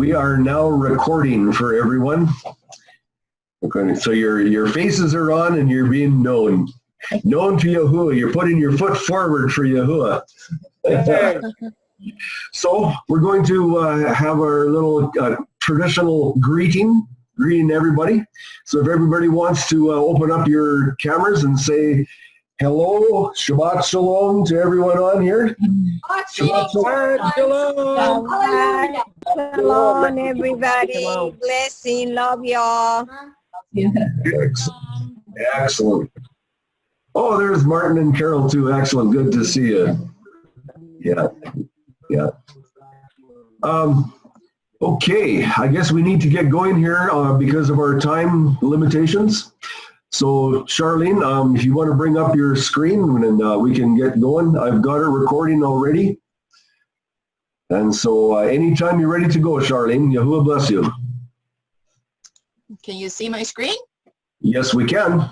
We are now recording for everyone. Okay, so your faces are on and you're being known. Known to Yahuwah. You're putting your foot forward for Yahuwah. So we're going to have our little traditional greeting everybody. So if everybody wants to open up your cameras and say hello, Shabbat Shalom to everyone on here. Shabbat Shalom. Shalom, everybody. Shalom. Blessing. Love y'all. Excellent. Oh, there's Martin and Carol too. Excellent. Good to see you. Yeah. Okay, I guess we need to get going here because of our time limitations. So Charlene, if you want to bring up your screen and we can get going. I've got it recording already. And so anytime you're ready to go, Charlene, Yahuwah bless you. Can you see my screen? Yes, we can.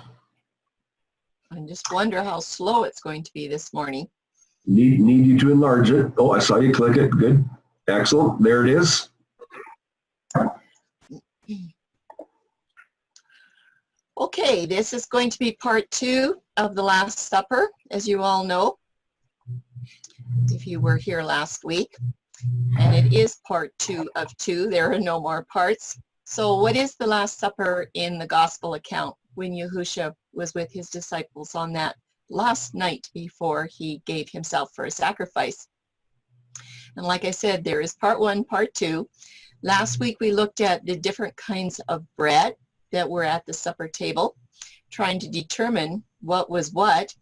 I just wonder how slow it's going to be this morning. Need you to enlarge it. Oh, I saw you click it. Good. Excellent. There it is. Okay, this is going to be part 2 of the Last Supper, as you all know, if you were here last week. And it is part 2 of 2. There are no more parts. So what is the Last Supper in the Gospel account when Yahushua was with his disciples on that last night before he gave himself for a sacrifice? And like I said, there is part 1, part 2. Last week we looked at the different kinds of bread that were at the supper table, trying to determine what was what.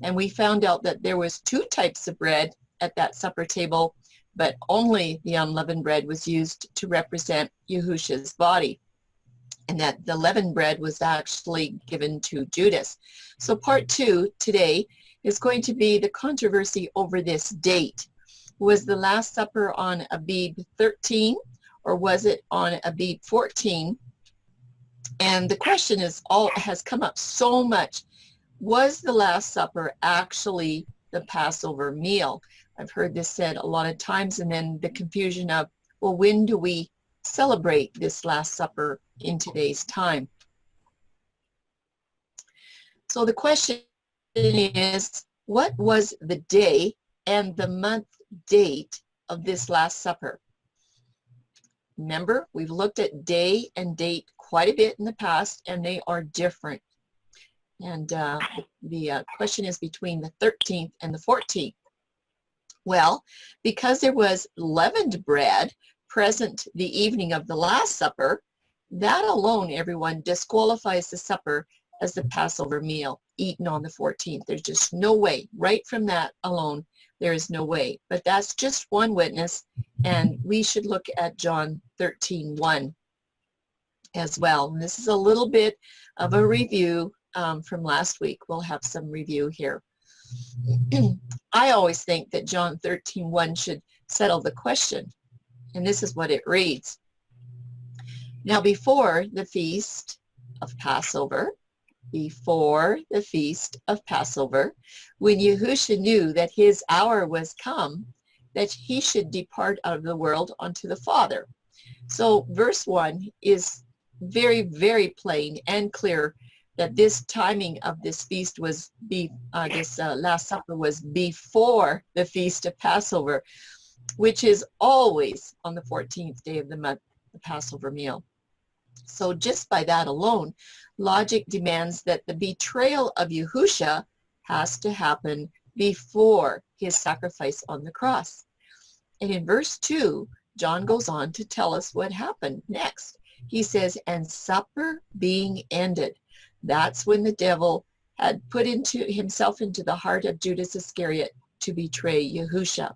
And we found out that there was 2 types of bread at that supper table, but only the unleavened bread was used to represent Yahushua's body, and that the leavened bread was actually given to Judas. So part 2 today is going to be the controversy over this date. Was the Last Supper on Abib 13 or was it on Abib 14? And the question has come up so much. Was the Last Supper actually the Passover meal? I've heard this said a lot of times, and then the confusion of, well, when do we celebrate this Last Supper in today's time? So the question is, what was the day and the month date of this Last Supper? Remember, we've looked at day and date quite a bit in the past, and they are different. And the question is between the 13th and the 14th. Well, because there was leavened bread present the evening of the Last Supper, that alone, everyone, disqualifies the supper as the Passover meal eaten on the 14th. There's just no way. Right from that alone, there is no way. But that's just one witness, and we should look at John 13:1 as well. And this is a little bit of a review from last week. We'll have some review here. I always think that John 13:1 should settle the question. And this is what it reads. Now before the feast of Passover, when Yahushua knew that his hour was come, that he should depart out of the world unto the Father. So verse 1 is very, very plain and clear that this timing of this feast was, Last Supper was before the Feast of Passover, which is always on the 14th day of the month, the Passover meal. So just by that alone, logic demands that the betrayal of Yahushua has to happen before his sacrifice on the cross. And in verse 2, John goes on to tell us what happened next. He says, and supper being ended. That's when the devil had put himself into the heart of Judas Iscariot to betray Yahushua.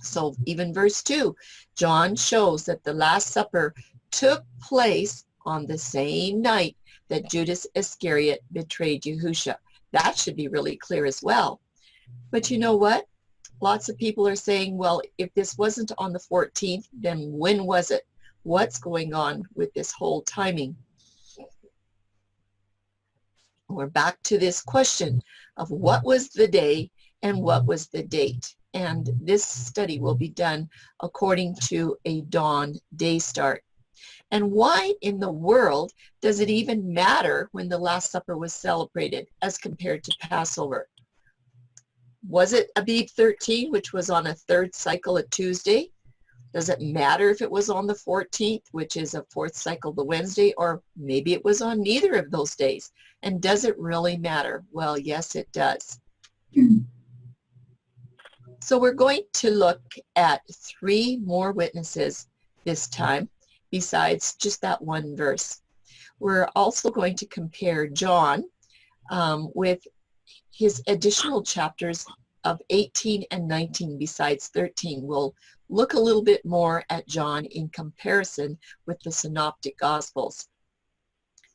So even verse 2, John shows that the Last Supper took place on the same night that Judas Iscariot betrayed Yahushua. That should be really clear as well. But you know what? Lots of people are saying, well, if this wasn't on the 14th, then when was it? What's going on with this whole timing? We're back to this question of what was the day and what was the date. and this study will be done according to a dawn day start. And why in the world does it even matter when the Last Supper was celebrated as compared to Passover? Was it Abib 13, which was on a third cycle, a Tuesday? Does it matter if it was on the 14th, which is a fourth cycle, the Wednesday, or maybe it was on neither of those days? And does it really matter? Well, yes, it does. So we're going to look at 3 more witnesses this time, besides just that one verse. We're also going to compare John with his additional chapters of 18 and 19 besides 13. We'll look a little bit more at John in comparison with the Synoptic Gospels.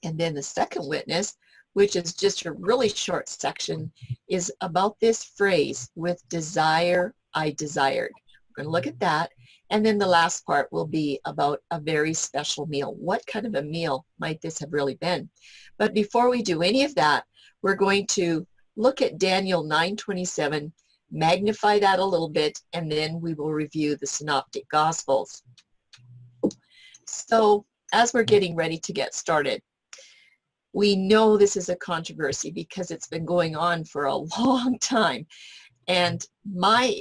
And then the second witness, which is just a really short section, is about this phrase, with desire I desired. We're going to look at that. And then the last part will be about a very special meal. What kind of a meal might this have really been? But before we do any of that, we're going to look at Daniel 9:27, magnify that a little bit, and then we will review the Synoptic Gospels. So as we're getting ready to get started, we know this is a controversy because it's been going on for a long time. And my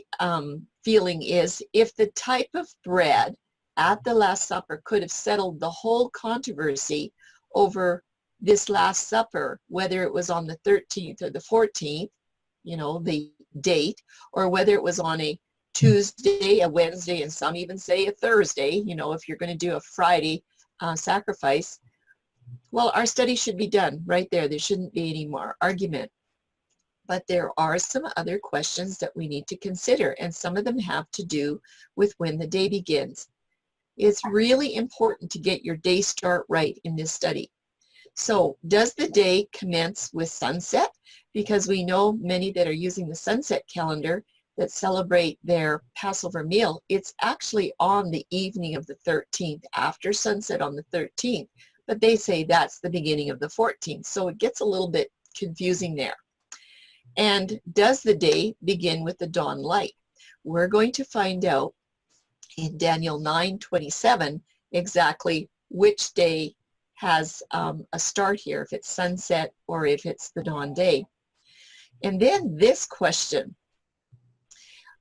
feeling is, if the type of bread at the Last Supper could have settled the whole controversy over this Last Supper, whether it was on the 13th or the 14th, you know, the date, or whether it was on a Tuesday, a Wednesday, and some even say a Thursday, you know, if you're going to do a Friday sacrifice, well, our study should be done right there. There shouldn't be any more argument. But there are some other questions that we need to consider, and some of them have to do with when the day begins. It's really important to get your day start right in this study. So does the day commence with sunset? Because we know many that are using the sunset calendar that celebrate their Passover meal, it's actually on the evening of the 13th, after sunset on the 13th, but they say that's the beginning of the 14th. So it gets a little bit confusing there. And does the day begin with the dawn light? We're going to find out in Daniel 9:27 exactly which day has a start here, if it's sunset or if it's the dawn day. And then this question: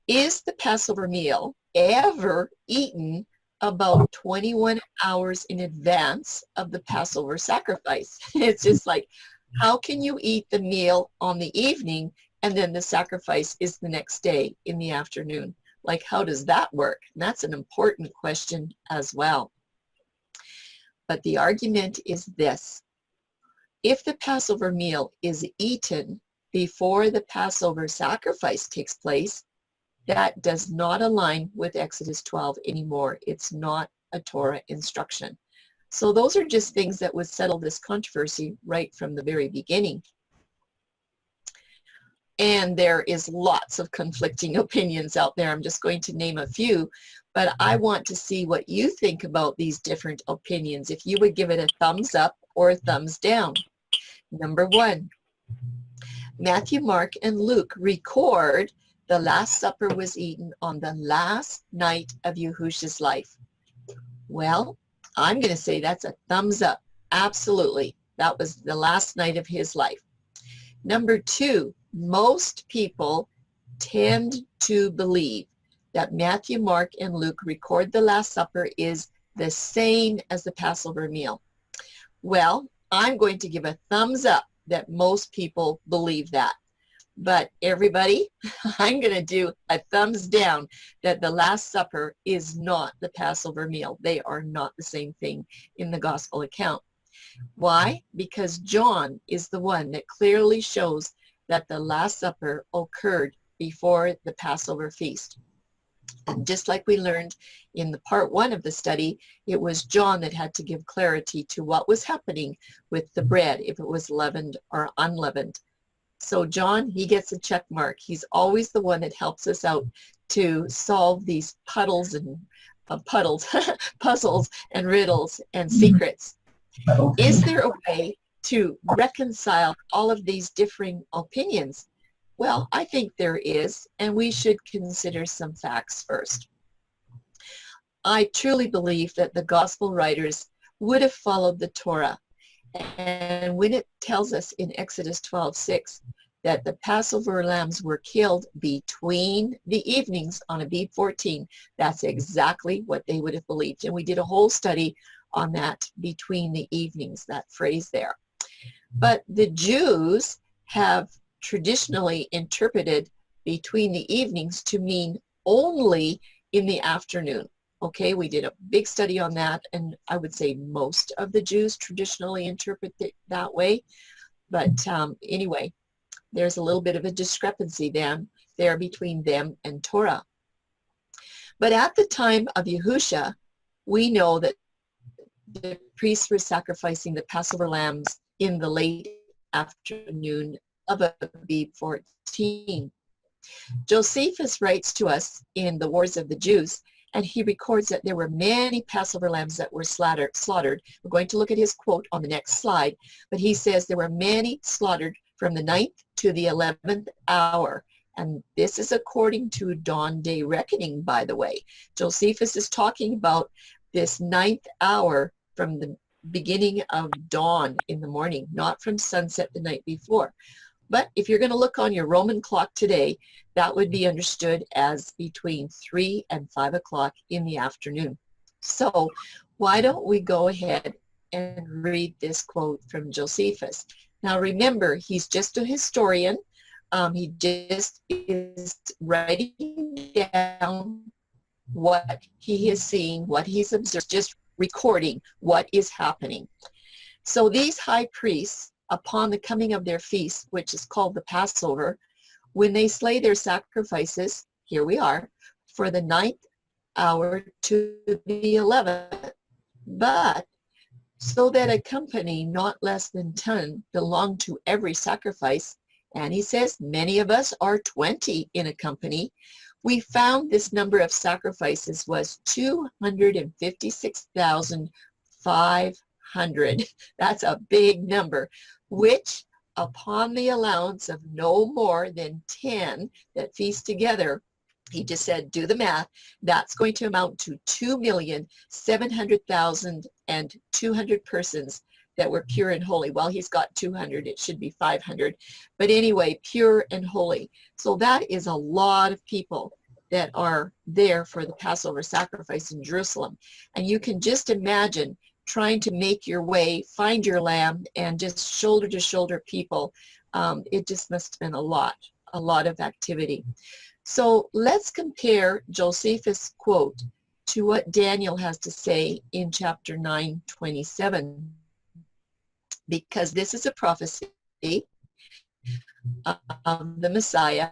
is the Passover meal ever eaten about 21 hours in advance of the Passover sacrifice? It's just like, how can you eat the meal on the evening and then the sacrifice is the next day in the afternoon? Like, how does that work? And that's an important question as well. But the argument is this: if the Passover meal is eaten before the Passover sacrifice takes place, that does not align with Exodus 12 anymore. It's not a Torah instruction. So those are just things that would settle this controversy right from the very beginning. And there is lots of conflicting opinions out there. I'm just going to name a few, but I want to see what you think about these different opinions. If you would give it a thumbs up or a thumbs down. Number 1, Matthew, Mark, and Luke record the Last Supper was eaten on the last night of Yahushua's life. Well, I'm going to say that's a thumbs up. Absolutely. That was the last night of his life. Number 2, most people tend to believe that Matthew, Mark, and Luke record the Last Supper is the same as the Passover meal. Well, I'm going to give a thumbs up that most people believe that. But everybody, I'm going to do a thumbs down that the Last Supper is not the Passover meal. They are not the same thing in the gospel account. Why? Because John is the one that clearly shows that the Last Supper occurred before the Passover feast. And just like we learned in the part 1 of the study, it was John that had to give clarity to what was happening with the bread, if it was leavened or unleavened. So John, he gets a check mark. He's always the one that helps us out to solve these puzzles and riddles and secrets. Okay. Is there a way to reconcile all of these differing opinions? Well, I think there is, and we should consider some facts first. I truly believe that the gospel writers would have followed the Torah. And when it tells us in Exodus 12:6 that the Passover lambs were killed between the evenings on Abib 14, that's exactly what they would have believed. And we did a whole study on that, between the evenings, that phrase there. But the Jews have traditionally interpreted between the evenings to mean only in the afternoon. Okay, we did a big study on that, and I would say most of the Jews traditionally interpret it that way. But anyway, there's a little bit of a discrepancy there between them and Torah. But at the time of Yahusha, we know that the priests were sacrificing the Passover lambs in the late afternoon of Abib 14. Josephus writes to us in the Wars of the Jews, and he records that there were many Passover lambs that were slaughtered. We're going to look at his quote on the next slide, but he says there were many slaughtered from the 9th to the 11th hour. And this is according to dawn day reckoning, by the way. Josephus is talking about this 9th hour from the beginning of dawn in the morning, not from sunset the night before. But if you're going to look on your Roman clock today, that would be understood as between 3 and 5 o'clock in the afternoon. So why don't we go ahead and read this quote from Josephus. Now remember, he's just a historian. He just is writing down what he is seeing, what he's observed, just recording what is happening. So these high priests, upon the coming of their feast, which is called the Passover, when they slay their sacrifices, here we are, for the 9th hour to the 11th, but so that a company not less than 10 belong to every sacrifice, and he says many of us are 20 in a company, we found this number of sacrifices was 256,500. That's a big number, which upon the allowance of no more than 10 that feast together, he just said, do the math, that's going to amount to 2,700,200 persons that were pure and holy. Well, he's got 200, it should be 500. But anyway, pure and holy. So that is a lot of people that are there for the Passover sacrifice in Jerusalem. And you can just imagine trying to make your way, find your lamb, and just shoulder to shoulder people. It just must have been a lot of activity. So let's compare Josephus' quote to what Daniel has to say in chapter 9:27, because this is a prophecy of the Messiah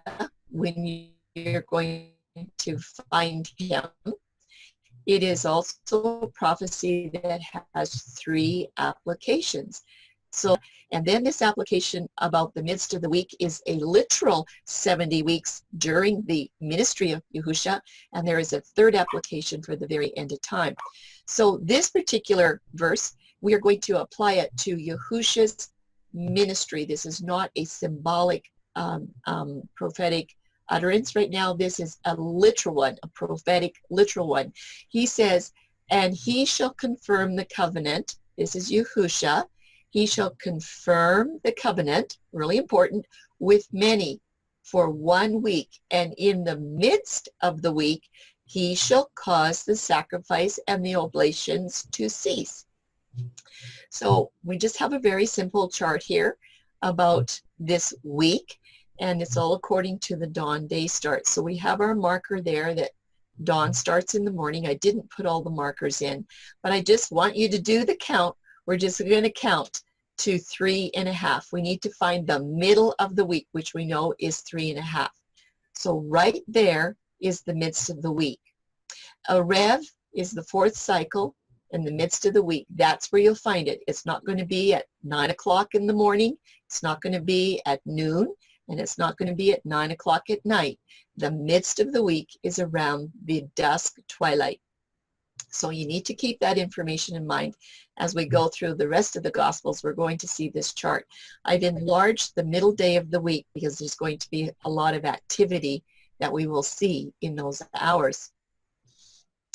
when you're going to find him. It is also a prophecy that has 3 applications. So, and then this application about the midst of the week is a literal 70 weeks during the ministry of Yahusha, and there is a 3rd application for the very end of time. So this particular verse, we are going to apply it to Yahusha's ministry. This is not a symbolic prophetic utterance right now. This is a literal one, a prophetic literal one. He says, and he shall confirm the covenant. This is Yahusha. He shall confirm the covenant, really important, with many for 1 week. And in the midst of the week, he shall cause the sacrifice and the oblations to cease. So we just have a very simple chart here about this week, and it's all according to the dawn day start. So we have our marker there that dawn starts in the morning. I didn't put all the markers in, but I just want you to do the count. We're just going to count to 3.5. We need to find the middle of the week, which we know is 3.5. So right there is the midst of the week. A Rev is the 4th cycle in the midst of the week. That's where you'll find it. It's not going to be at 9 o'clock in the morning. It's not going to be at noon, and it's not going to be at 9 o'clock at night. The midst of the week is around the dusk twilight. So you need to keep that information in mind. As we go through the rest of the Gospels, we're going to see this chart. I've enlarged the middle day of the week because there's going to be a lot of activity that we will see in those hours.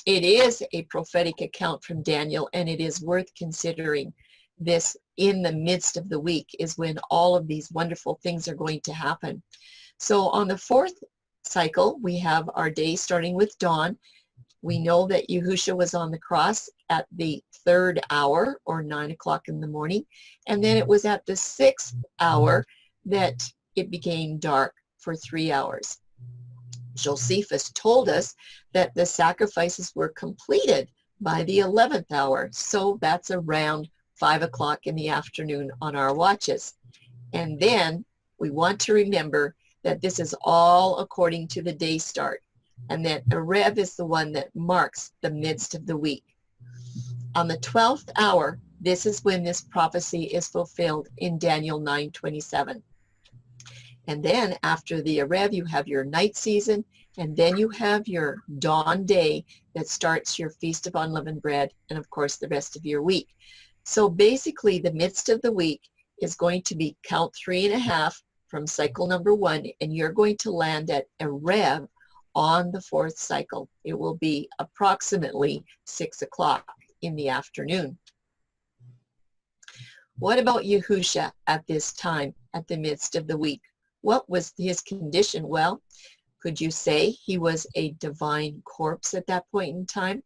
It is a prophetic account from Daniel, and it is worth considering. This in the midst of the week is when all of these wonderful things are going to happen. So on the fourth cycle, we have our day starting with dawn. We know that Yahushua was on the cross at the 3rd hour, or 9 o'clock in the morning, and then it was at the 6th hour that it became dark for 3 hours. Josephus told us that the sacrifices were completed by the 11th hour, so that's around 5 o'clock in the afternoon on our watches. And then we want to remember that this is all according to the day start, and that Abib is the one that marks the midst of the week. On the 12th hour, this is when this prophecy is fulfilled in Daniel 9:27. And then after the Abib, you have your night season, and then you have your dawn day that starts your Feast of Unleavened Bread, and of course the rest of your week. So basically the midst of the week is going to be count 3.5 from cycle number 1, and you're going to land at Abib on the 4th cycle. It will be approximately 6 o'clock in the afternoon. What about Yahushua at this time, at the midst of the week? What was his condition? Well, could you say he was a divine corpse at that point in time?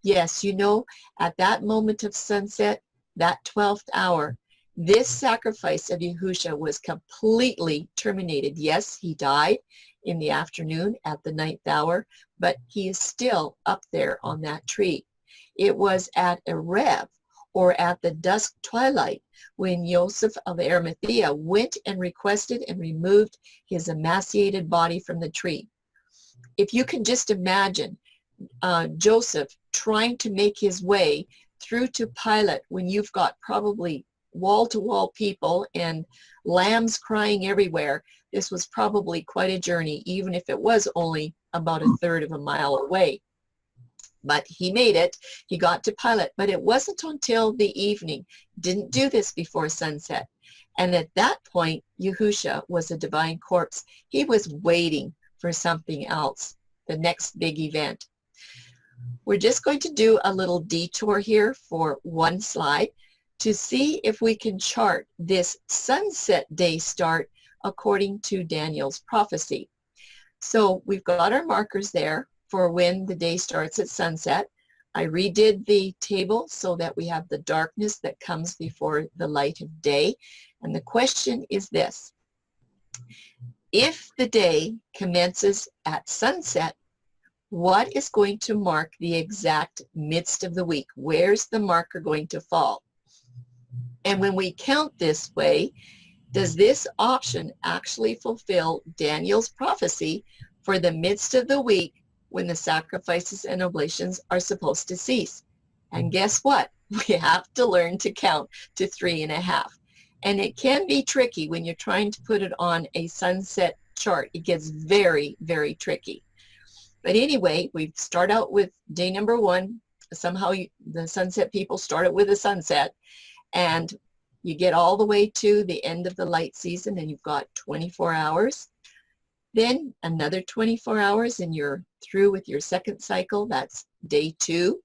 Yes, you know, at that moment of sunset, that 12th hour, this sacrifice of Yahushua was completely terminated. Yes, he died in the afternoon at the 9th hour, but he is still up there on that tree. It was at Abib, or at the dusk twilight, when Joseph of Arimathea went and requested and removed his emaciated body from the tree. If you can just imagine Joseph trying to make his way through to Pilate when you've got probably wall-to-wall people and lambs crying everywhere, this was probably quite a journey, even if it was only about 1/3 of a mile away. But he made it. He got to Pilate, but it wasn't until the evening. Didn't do this before sunset. And at that point, Yahushua was a divine corpse. He was waiting for something else, the next big event. We're just going to do a little detour here for one slide to see if we can chart this sunset day start according to Daniel's prophecy. So we've got our markers there for when the day starts at sunset. I redid the table so that we have the darkness that comes before the light of day. And the question is this: if the day commences at sunset, what is going to mark the exact midst of the week? Where's the marker going to fall? And when we count this way, does this option actually fulfill Daniel's prophecy for the midst of the week when the sacrifices and oblations are supposed to cease? And guess what? We have to learn to count to 3.5. And it can be tricky when you're trying to put it on a sunset chart. It gets very, very tricky. But anyway, we start out with day number 1. Somehow the sunset people start it with a sunset, and you get all the way to the end of the light season, and you've got 24 hours. Then another 24 hours, and you're through with your second cycle. That's day 2.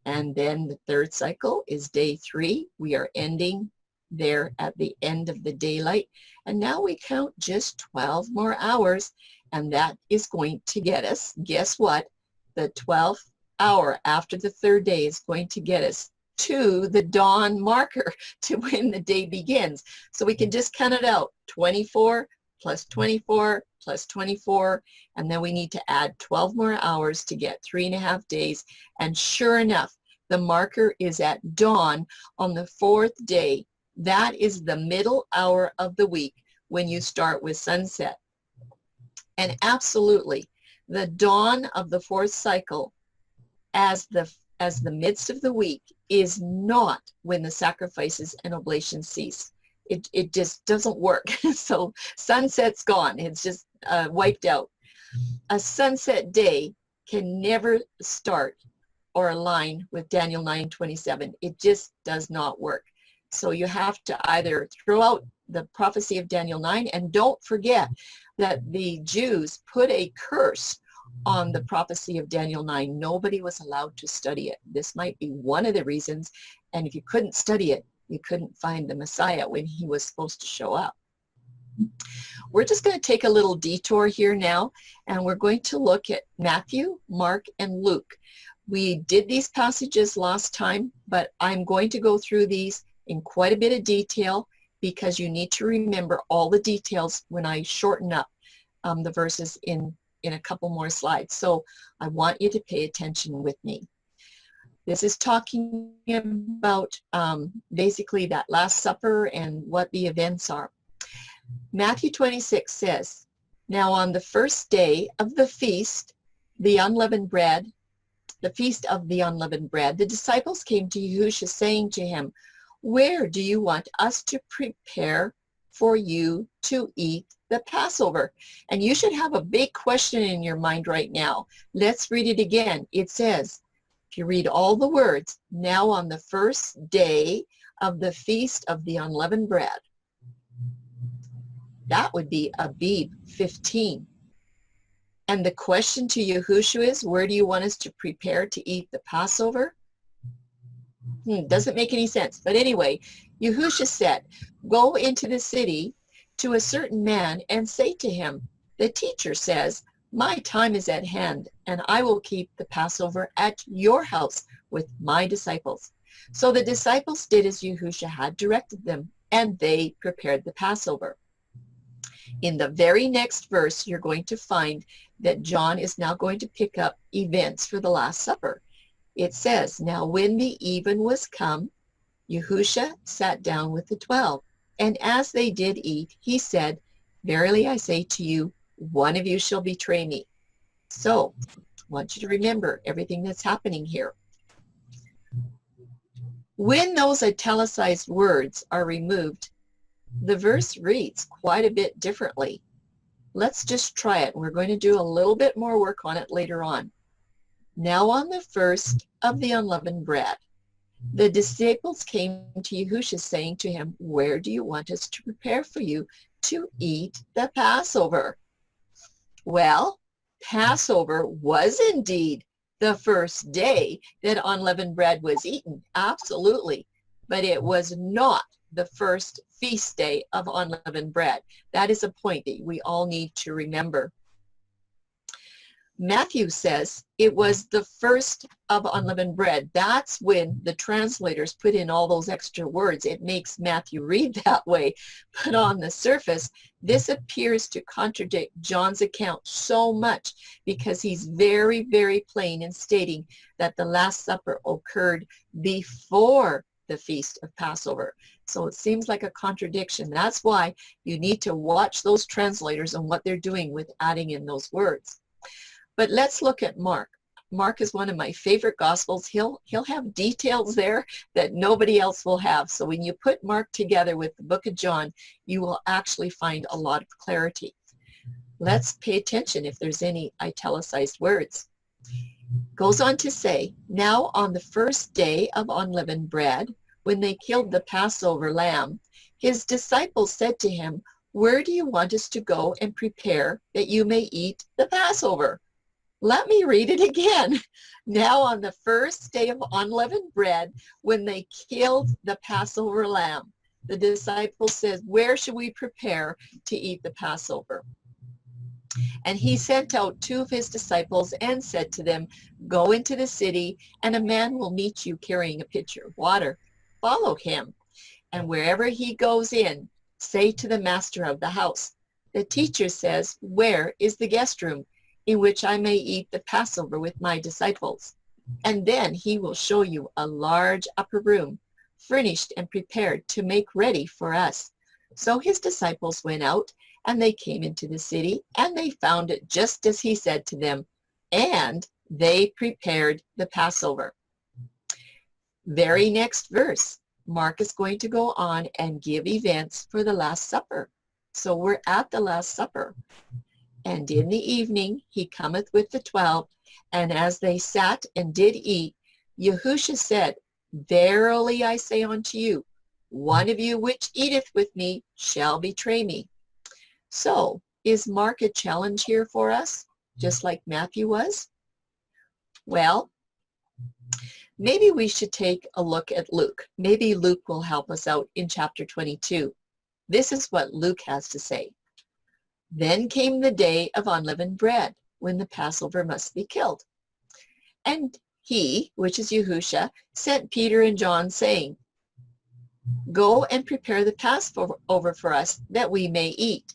And then the third cycle is day 3. We are ending there at the end of the daylight. And now we count just 12 more hours, and that is going to get us, guess what? The 12th hour after the third day is going to get us to the dawn marker to when the day begins. So we can just count it out: 24 plus 24 plus 24, and then we need to add 12 more hours to get 3.5 days. And sure enough, the marker is at dawn on the 4th day. That is the middle hour of the week when you start with sunset. And absolutely, the dawn of the 4th cycle as the midst of the week is not when the sacrifices and oblations cease. It just doesn't work. So sunset's gone. It's just wiped out. A sunset day can never start or align with Daniel 9:27. It just does not work. So you have to either throw out the prophecy of Daniel 9, and don't forget that the Jews put a curse on the prophecy of Daniel 9. Nobody was allowed to study it. This might be one of the reasons, and if you couldn't study it, you couldn't find the Messiah when he was supposed to show up. We're just going to take a little detour here now, and we're going to look at Matthew, Mark, and Luke. We did these passages last time, but I'm going to go through these in quite a bit of detail because you need to remember all the details when I shorten up the verses in a couple more slides. So I want you to pay attention with me. This is talking about basically that Last Supper and what the events are. Matthew 26 says, "Now on the first day of the feast, the unleavened bread, the feast of the unleavened bread, the disciples came to Yahushua saying to him, 'Where do you want us to prepare for you to eat the Passover?'" And you should have a big question in your mind right now. Let's read it again. It says, if you read all the words, "Now on the first day of the feast of the unleavened bread." That would be Abib 15. And the question to Yahushua is, where do you want us to prepare to eat the Passover? Doesn't make any sense. But anyway, Yahushua said, "Go into the city to a certain man and say to him, 'The teacher says, my time is at hand, and I will keep the Passover at your house with my disciples.'" So the disciples did as Yahushua had directed them, and they prepared the Passover. In the very next verse, you're going to find that John is now going to pick up events for the Last Supper. It says, "Now when the even was come, Yahushua sat down with the 12. And as they did eat, he said, 'Verily I say to you, one of you shall betray me.'" So I want you to remember everything that's happening here. When those italicized words are removed, the verse reads quite a bit differently. Let's just try it. We're going to do a little bit more work on it later on. "Now on the first of the unleavened bread, the disciples came to Yahushua saying to him, 'Where do you want us to prepare for you to eat the Passover?'" Well, Passover was indeed the first day that unleavened bread was eaten. Absolutely. But it was not the first feast day of unleavened bread. That is a point that we all need to remember. Matthew says it was the first of unleavened bread. That's when the translators put in all those extra words. It makes Matthew read that way. But on the surface, this appears to contradict John's account so much because he's very, very plain in stating that the Last Supper occurred before the Feast of Passover. So it seems like a contradiction. That's why you need to watch those translators and what they're doing with adding in those words. But let's look at Mark. Mark is one of my favorite Gospels. He'll have details there that nobody else will have. So when you put Mark together with the book of John, you will actually find a lot of clarity. Let's pay attention if there's any italicized words. Goes on to say, "Now on the first day of unleavened bread, when they killed the Passover lamb, his disciples said to him, 'Where do you want us to go and prepare that you may eat the Passover?'" Let me read it again. "Now on the first day of unleavened bread, when they killed the Passover lamb, the disciples said, 'Where should we prepare to eat the Passover?' And he sent out 2 of his disciples and said to them, 'Go into the city, and a man will meet you carrying a pitcher of water. Follow him. And wherever he goes in, say to the master of the house, the teacher says, where is the guest room in which I may eat the Passover with my disciples? And then he will show you a large upper room, furnished and prepared to make ready for us.' So his disciples went out, and they came into the city, and they found it just as he said to them, and they prepared the Passover." Very next verse, Mark is going to go on and give events for the Last Supper. So we're at the Last Supper. "And in the evening he cometh with the 12, and as they sat and did eat, Yahusha said, Verily I say unto you, one of you which eateth with me shall betray me. So, is Mark a challenge here for us, just like Matthew was? Well, maybe we should take a look at Luke. Maybe Luke will help us out in chapter 22. This is what Luke has to say. Then came the day of unleavened bread, when the Passover must be killed. And he, which is Yahusha, sent Peter and John, saying, Go and prepare the Passover for us, that we may eat.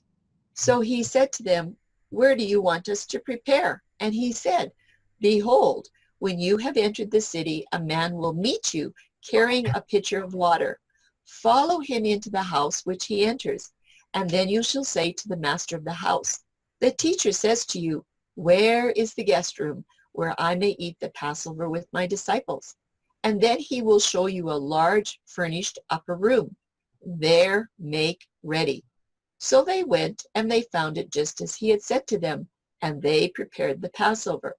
So he said to them, Where do you want us to prepare? And he said, Behold, when you have entered the city, a man will meet you, carrying a pitcher of water. Follow him into the house which he enters, and then you shall say to the master of the house, The teacher says to you, Where is the guest room, where I may eat the Passover with my disciples? And then he will show you a large furnished upper room. There make ready. So they went, and they found it just as he had said to them, and they prepared the Passover.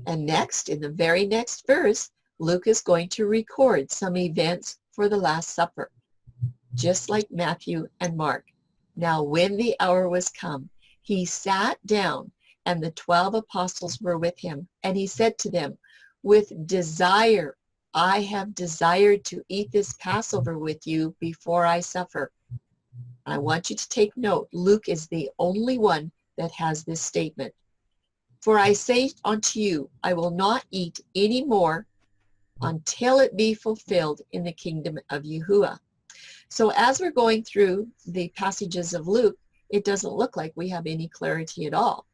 And next, in the very next verse, Luke is going to record some events for the Last Supper, just like Matthew and Mark. Now, when the hour was come, he sat down, and the 12 apostles were with him. And he said to them, With desire, I have desired to eat this Passover with you before I suffer. I want you to take note. Luke is the only one that has this statement. For I say unto you, I will not eat any more until it be fulfilled in the kingdom of Yahuwah. So as we're going through the passages of Luke, it doesn't look like we have any clarity at all.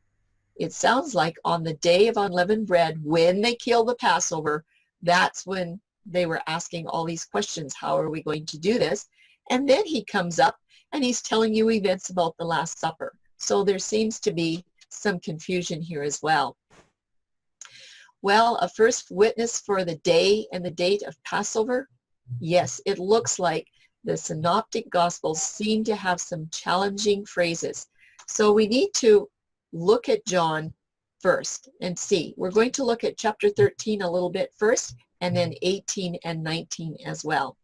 It sounds like on the day of unleavened bread, when they kill the Passover, that's when they were asking all these questions. How are we going to do this? And then he comes up and he's telling you events about the Last Supper. So there seems to be some confusion here as well. Well, a first witness for the day and the date of Passover? Yes, it looks like the Synoptic Gospels seem to have some challenging phrases. So we need to look at John first and see. We're going to look at chapter 13 a little bit first, and then 18 and 19 as well.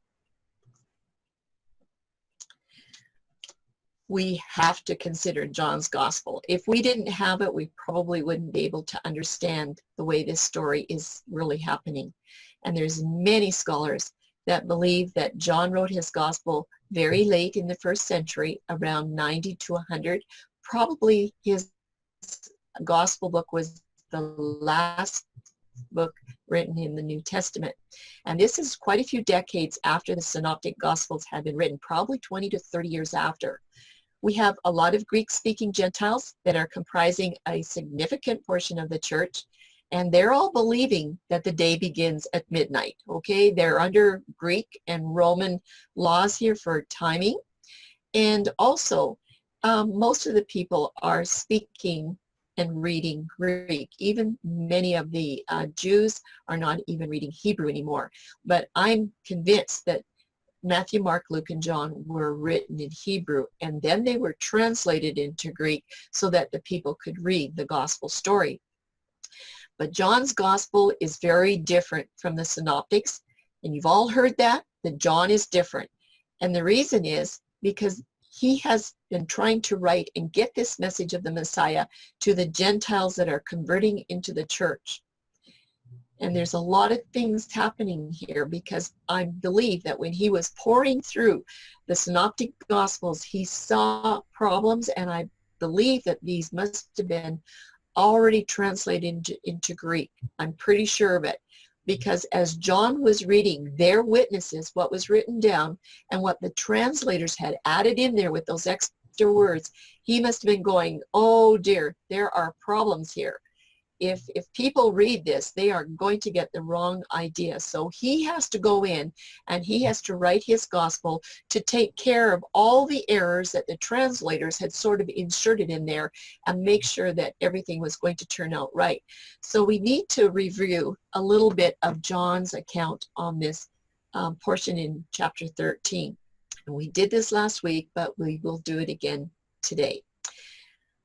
We have to consider John's gospel. If we didn't have it, we probably wouldn't be able to understand the way this story is really happening. And there's many scholars that believe that John wrote his gospel very late in the first century, around 90 to 100. Probably his gospel book was the last book written in the New Testament. And this is quite a few decades after the Synoptic Gospels had been written, probably 20 to 30 years after. We have a lot of Greek-speaking Gentiles that are comprising a significant portion of the church, and they're all believing that the day begins at midnight, okay? They're under Greek and Roman laws here for timing, and also most of the people are speaking and reading Greek. Even many of the Jews are not even reading Hebrew anymore, but I'm convinced that Matthew, Mark, Luke, and John were written in Hebrew, and then they were translated into Greek so that the people could read the gospel story. But John's gospel is very different from the synoptics, and you've all heard that John is different. And the reason is because he has been trying to write and get this message of the Messiah to the Gentiles that are converting into the church. And there's a lot of things happening here, because I believe that when he was pouring through the Synoptic Gospels, he saw problems, and I believe that these must have been already translated into Greek. I'm pretty sure of it, because as John was reading their witnesses, what was written down and what the translators had added in there with those extra words, he must have been going, oh dear, there are problems here. If people read this, they are going to get the wrong idea. So he has to go in and he has to write his gospel to take care of all the errors that the translators had sort of inserted in there and make sure that everything was going to turn out right. So we need to review a little bit of John's account on this portion in chapter 13. And we did this last week, but we will do it again today.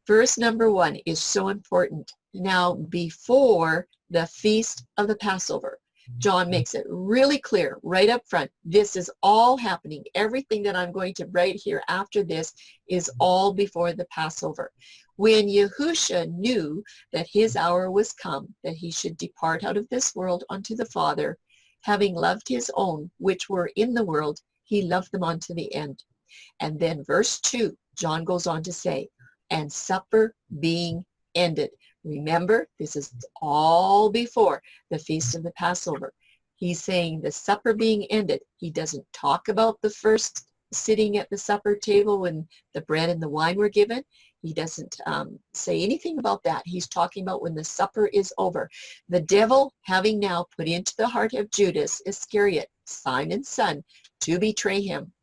Verse number 1 is so important. now before the feast of the Passover. John makes it really clear right up front. This is all happening. Everything that I'm going to write here after this is all before the Passover. When Yahusha knew that his hour was come, that he should depart out of this world unto the Father, having loved his own which were in the world, he loved them unto the end. And then verse 2, John goes on to say, and supper being ended. Remember, this is all before the feast of the Passover. He's saying the supper being ended. He doesn't talk about the first sitting at the supper table when the bread and the wine were given. He doesn't say anything about that. He's talking about when the supper is over. The devil having now put into the heart of Judas Iscariot, Simon's son, to betray him.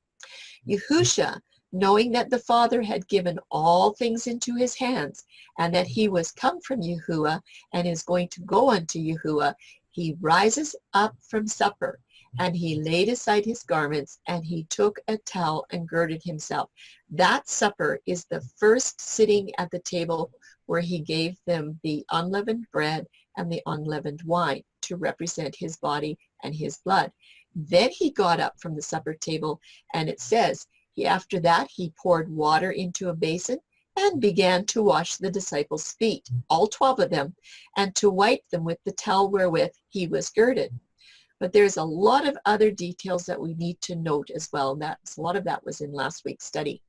Yahusha, knowing that the Father had given all things into his hands, and that he was come from Yahuwah and is going to go unto Yahuwah, he rises up from supper, and he laid aside his garments, and he took a towel and girded himself. That supper is the first sitting at the table where he gave them the unleavened bread and the unleavened wine to represent his body and his blood. Then he got up from the supper table, and it says, after that, he poured water into a basin and began to wash the disciples' feet, all 12 of them, and to wipe them with the towel wherewith he was girded. But there's a lot of other details that we need to note as well. A lot of that was in last week's study.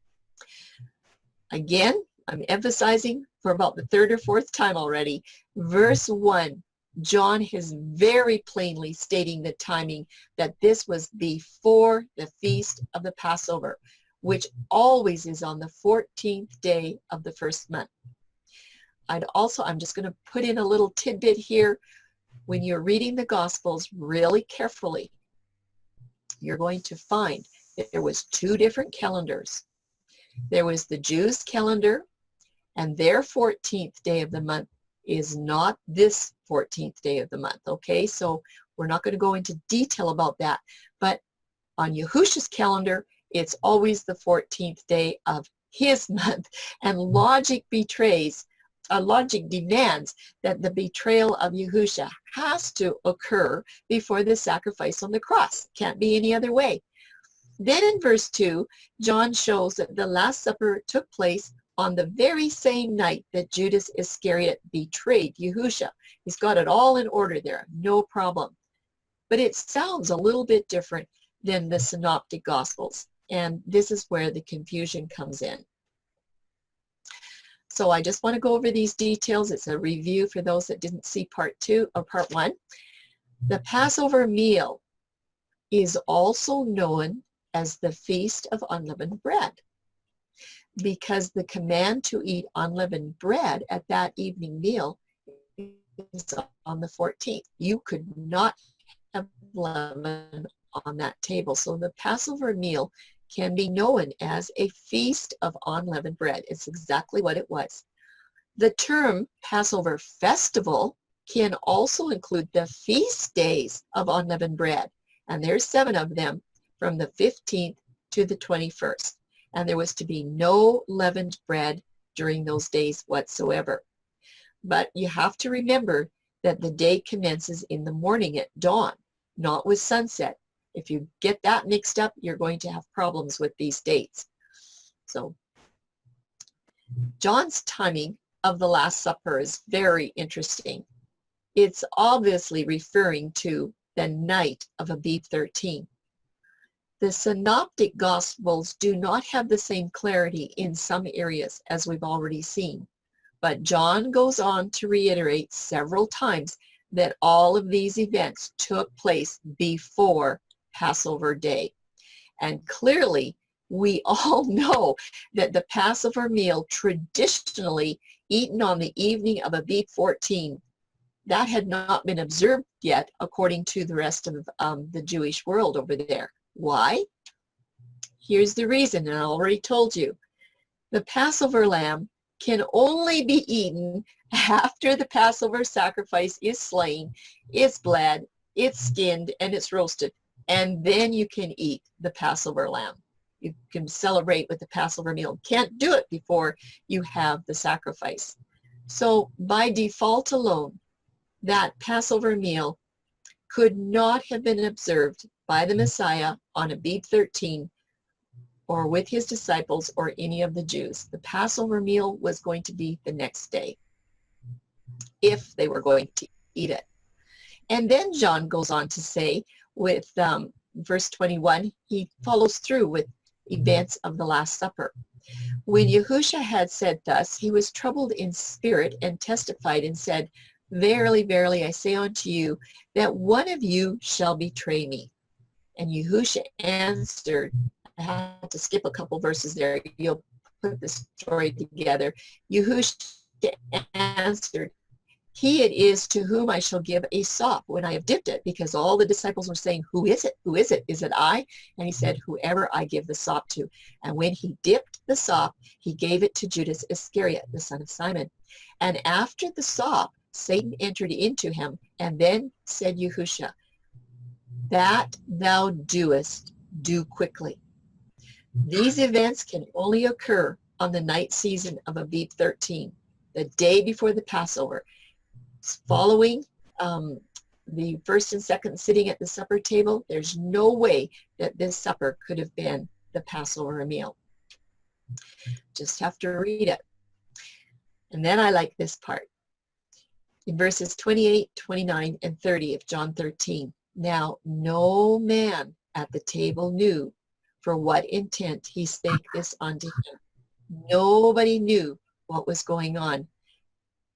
Again, I'm emphasizing for about the third or fourth time already, verse 1. John is very plainly stating the timing that this was before the feast of the Passover, which always is on the 14th day of the first month. I'm just going to put in a little tidbit here. When you're reading the Gospels really carefully, you're going to find that there was 2 different calendars. There was the Jews' calendar, and their 14th day of the month is not this 14th day of the month, okay? So we're not going to go into detail about that. But on Yahusha's calendar, it's always the 14th day of his month. And logic demands that the betrayal of Yahusha has to occur before the sacrifice on the cross. Can't be any other way. Then in verse 2, John shows that the Last Supper took place on the very same night that Judas Iscariot betrayed Yahusha. He's got it all in order there, no problem. But it sounds a little bit different than the Synoptic Gospels, and this is where the confusion comes in. So I just want to go over these details. It's a review for those that didn't see part 2 or part 1. The Passover meal is also known as the Feast of Unleavened Bread, because the command to eat unleavened bread at that evening meal is on the 14th. You could not have leaven on that table. So the Passover meal can be known as a Feast of Unleavened Bread. It's exactly what it was. The term Passover Festival can also include the feast days of unleavened bread, and there's 7 of them from the 15th to the 21st. And there was to be no leavened bread during those days whatsoever. But you have to remember that the day commences in the morning at dawn, not with sunset. If you get that mixed up, you're going to have problems with these dates. So John's timing of the Last Supper is very interesting. It's obviously referring to the night of Abib 13. The Synoptic Gospels do not have the same clarity in some areas, as we've already seen. But John goes on to reiterate several times that all of these events took place before Passover Day. And clearly, we all know that the Passover meal traditionally eaten on the evening of Abib 14, that had not been observed yet according to the rest of the Jewish world over there. Why? Here's the reason, and I already told you. The Passover lamb can only be eaten after the Passover sacrifice is slain, it's bled, it's skinned, and it's roasted. And then you can eat the Passover lamb. You can celebrate with the Passover meal. Can't do it before you have the sacrifice. So by default alone, that Passover meal could not have been observed by the Messiah on Abib 13 or with his disciples or any of the Jews. The Passover meal was going to be the next day if they were going to eat it. And then John goes on to say with verse 21, he follows through with events of the Last Supper. When Yahushua had said thus, he was troubled in spirit and testified and said, Verily, verily, I say unto you, that one of you shall betray me. And Yahushua answered, I had to skip a couple verses there. You'll put the story together. Yahushua answered, He it is to whom I shall give a sop when I have dipped it, because all the disciples were saying, Who is it? Who is it? Is it I? And he said, Whoever I give the sop to. And when he dipped the sop, he gave it to Judas Iscariot, the son of Simon. And after the sop, Satan entered into him, and then said Yahushua, That thou doest, do quickly. These events can only occur on the night season of Abib 13, the day before the Passover. Following the first and second sitting at the supper table, there's no way that this supper could have been the Passover meal. Just have to read it. And then I like this part. In verses 28, 29, and 30 of John 13, Now no man at the table knew for what intent he spake this unto him. Nobody knew what was going on.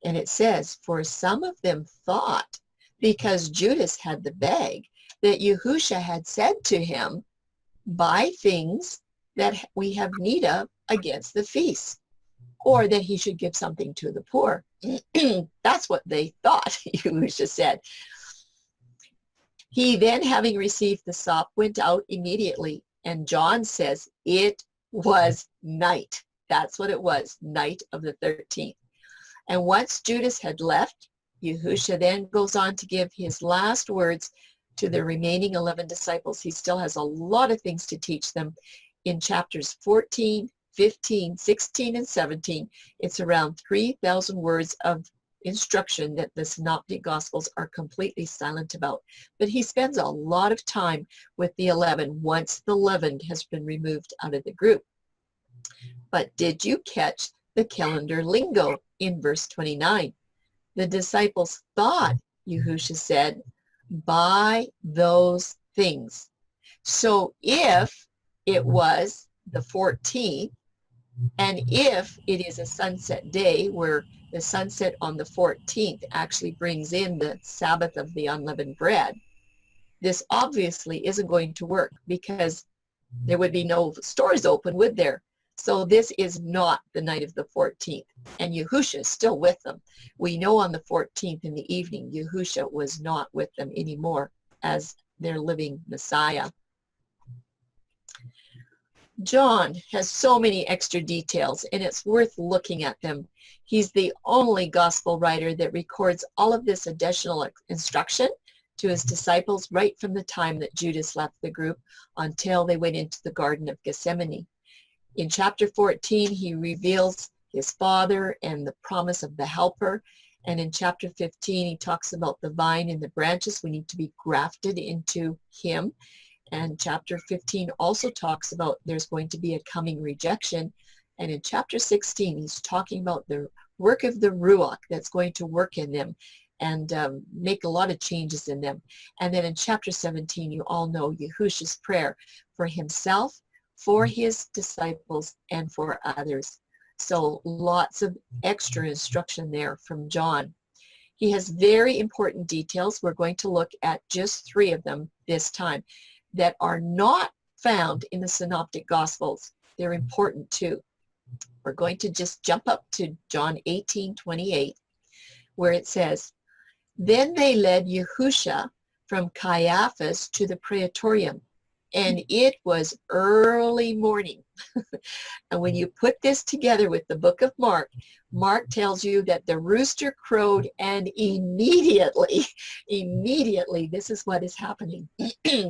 And it says, For some of them thought, because Judas had the bag, that Yahushua had said to him, Buy things that we have need of against the feast, or that he should give something to the poor. That's what they thought, Yahushua said. He then, having received the sop, went out immediately. And John says it was night. That's what it was, night of the 13th. And once Judas had left, Yahushua then goes on to give his last words to the remaining 11 disciples. He still has a lot of things to teach them. In chapters 14, 15, 16, and 17, it's around 3,000 words of instruction that the Synoptic Gospels are completely silent about. But he spends a lot of time with the 11 once the leavened has been removed out of the group. But did you catch the calendar lingo in verse 29? The disciples thought, Yahushua said, Buy those things. So if it was the 14th, and if it is a sunset day where the sunset on the 14th actually brings in the Sabbath of the unleavened bread, this obviously isn't going to work because there would be no stores open, would there? So this is not the night of the 14th. And Yahushua is still with them. We know on the 14th in the evening, Yahushua was not with them anymore as their living Messiah. John has so many extra details, and it's worth looking at them. He's the only gospel writer that records all of this additional instruction to his disciples right from the time that Judas left the group until they went into the Garden of Gethsemane. In chapter 14, he reveals his Father and the promise of the Helper. And in chapter 15, he talks about the vine and the branches. We need to be grafted into him. And chapter 15 also talks about there's going to be a coming rejection. And in chapter 16, he's talking about the work of the Ruach that's going to work in them and make a lot of changes in them. And then in chapter 17, you all know Yahushua's prayer for himself, for his disciples, and for others. So lots of extra instruction there from John. He has very important details. We're going to look at just 3 of them this time that are not found in the Synoptic Gospels. They're important too. We're going to just jump up to John 18:28, where it says, Then they led Yahushua from Caiaphas to the praetorium, and it was early morning. And when you put this together with the book of Mark, Mark tells you that the rooster crowed, and immediately, this is what is happening.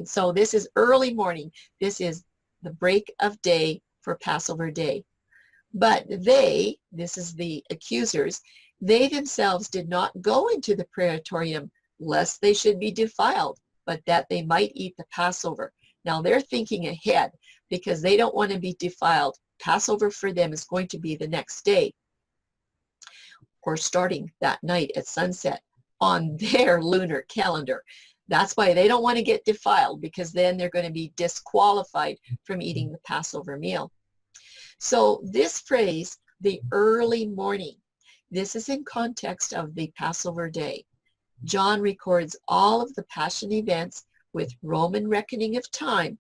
So this is early morning. This is the break of day for Passover day. But they, this is the accusers, They themselves did not go into the praetorium lest they should be defiled, but that they might eat the Passover. Now they're thinking ahead because they don't want to be defiled. Passover for them is going to be the next day or starting that night at sunset on their lunar calendar. That's why they don't want to get defiled, because then they're going to be disqualified from eating the Passover meal. So this phrase, the early morning, this is in context of the Passover day. John records all of the Passion events with Roman reckoning of time,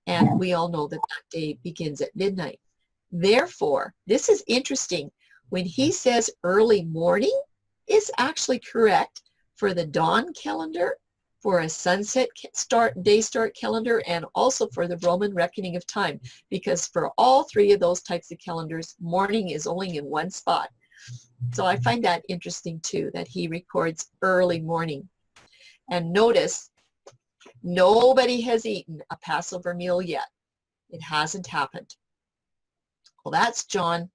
and we all know that that day begins at midnight. Therefore, this is interesting. When he says early morning, is actually correct for the dawn calendar, for a sunset day start calendar, and also for the Roman reckoning of time, because for all three of those types of calendars, morning is only in one spot. So I find that interesting too, that he records early morning. And notice, nobody has eaten a Passover meal yet. It hasn't happened. Well, that's John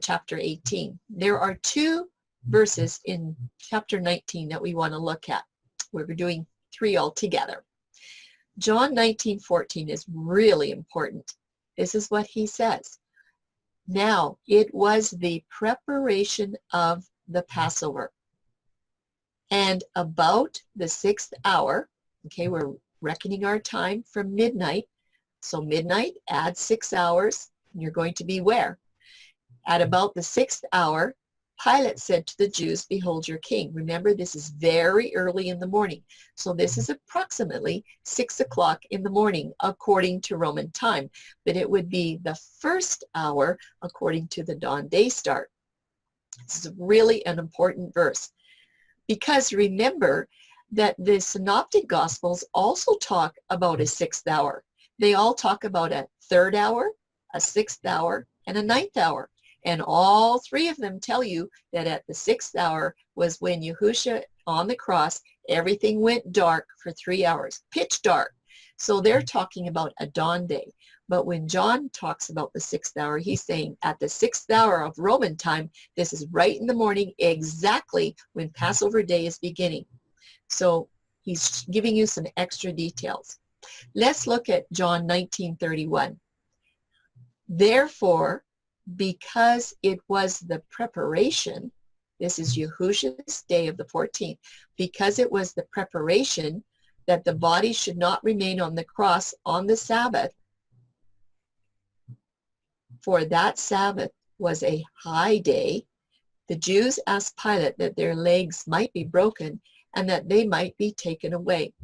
chapter 18. There are two verses in chapter 19 that we want to look at. We're doing three altogether. John 19:14 is really important. This is what he says. Now, it was the preparation of the Passover. And about the sixth hour, okay, we're reckoning our time from midnight. So midnight, add 6 hours, and you're going to be where? At about the sixth hour, Pilate said to the Jews, behold your king. Remember, this is very early in the morning. So this is approximately 6 o'clock in the morning, according to Roman time. But it would be the first hour, according to the dawn day start. This is really an important verse. Because remember that the Synoptic Gospels also talk about a sixth hour. They all talk about a third hour, a sixth hour, and a ninth hour. And all three of them tell you that at the sixth hour was when Yahushua on the cross, everything went dark for 3 hours, pitch dark. So they're talking about a dawn day. But when John talks about the sixth hour, he's saying at the sixth hour of Roman time, this is right in the morning, exactly when Passover day is beginning. So he's giving you some extra details. Let's look at John 19:31. Therefore, because it was the preparation, this is Yahushua's day of the 14th, because it was the preparation that the body should not remain on the cross on the Sabbath, for that Sabbath was a high day, the Jews asked Pilate that their legs might be broken and that they might be taken away.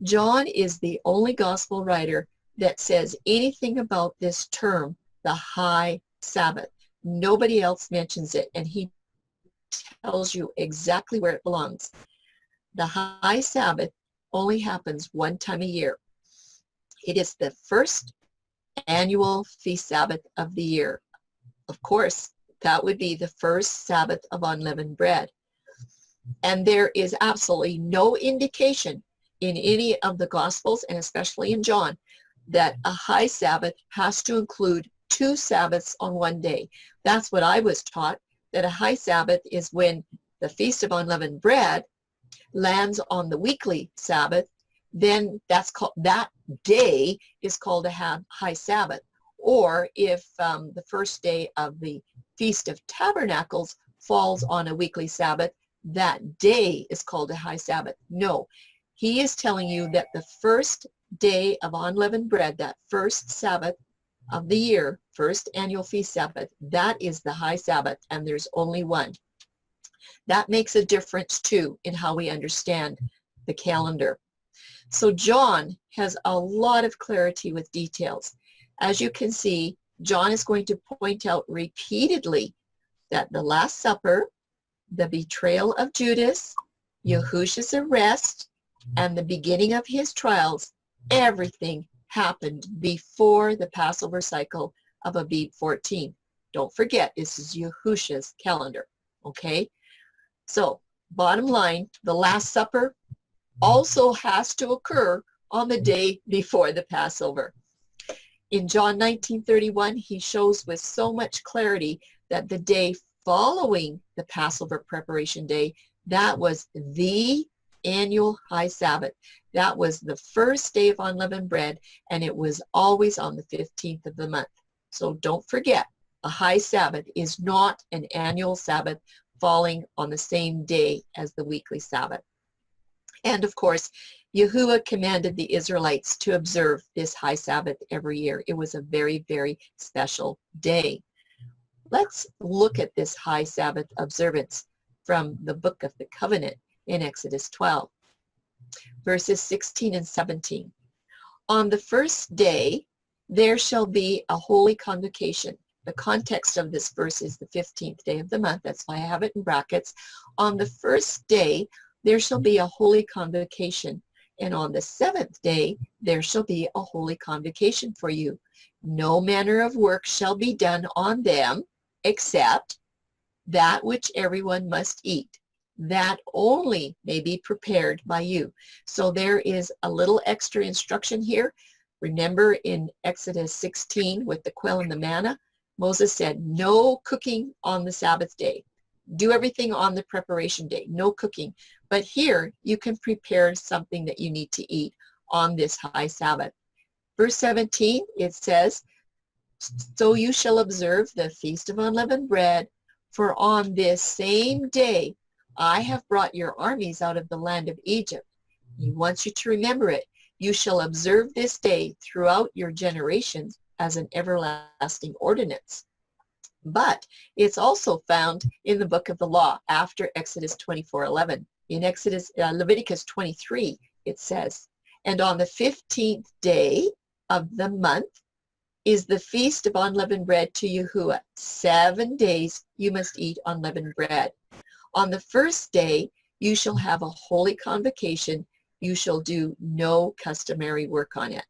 John is the only gospel writer that says anything about this term, the high Sabbath. Nobody else mentions it, and he tells you exactly where it belongs. The high Sabbath only happens one time a year. It is the first annual feast Sabbath of the year. Of course, that would be the first Sabbath of unleavened bread. And there is absolutely no indication in any of the Gospels, and especially in John, that a high Sabbath has to include 2 Sabbaths on one day. That's what I was taught, that a high Sabbath is when the Feast of Unleavened Bread lands on the weekly Sabbath, then that day is called a high Sabbath. Or if the first day of the Feast of Tabernacles falls on a weekly Sabbath, that day is called a high Sabbath. No, he is telling you that the first day of unleavened bread, that first Sabbath of the year, first annual feast Sabbath, that is the high Sabbath, and there's only one. That makes a difference too in how we understand the calendar. So John has a lot of clarity with details. As you can see, John is going to point out repeatedly that the Last Supper, the betrayal of Judas, Yahushua's arrest, and the beginning of his trials, everything happened before the Passover cycle of Abib 14. Don't forget, this is Yahushua's calendar, okay? So, bottom line, the Last Supper also has to occur on the day before the Passover. In John 19:31, he shows with so much clarity that the day following the Passover preparation day, that was the annual high Sabbath. That was the first day of unleavened bread, and it was always on the 15th of the month. So don't forget, a high Sabbath is not an annual Sabbath falling on the same day as the weekly Sabbath. And of course, Yahuwah commanded the Israelites to observe this high Sabbath every year. It was a very, very special day. Let's look at this high Sabbath observance from the Book of the Covenant in Exodus 12, verses 16 and 17. On the first day, there shall be a holy convocation. The context of this verse is the 15th day of the month. That's why I have it in brackets. On the first day, there shall be a holy convocation. And on the seventh day, there shall be a holy convocation for you. No manner of work shall be done on them, except that which everyone must eat. That only may be prepared by you. So there is a little extra instruction here. Remember in Exodus 16 with the quail and the manna, Moses said, no cooking on the Sabbath day. Do everything on the preparation day, no cooking. But here you can prepare something that you need to eat on this high Sabbath. Verse 17, it says, so you shall observe the feast of unleavened bread, for on this same day I have brought your armies out of the land of Egypt. He wants you to remember it. You shall observe this day throughout your generations as an everlasting ordinance. But it's also found in the book of the law after Exodus 24:11. In Leviticus 23, it says, and on the 15th day of the month is the feast of unleavened bread to Yahuwah. 7 days you must eat unleavened bread. On the first day you shall have a holy convocation. You shall do no customary work on it.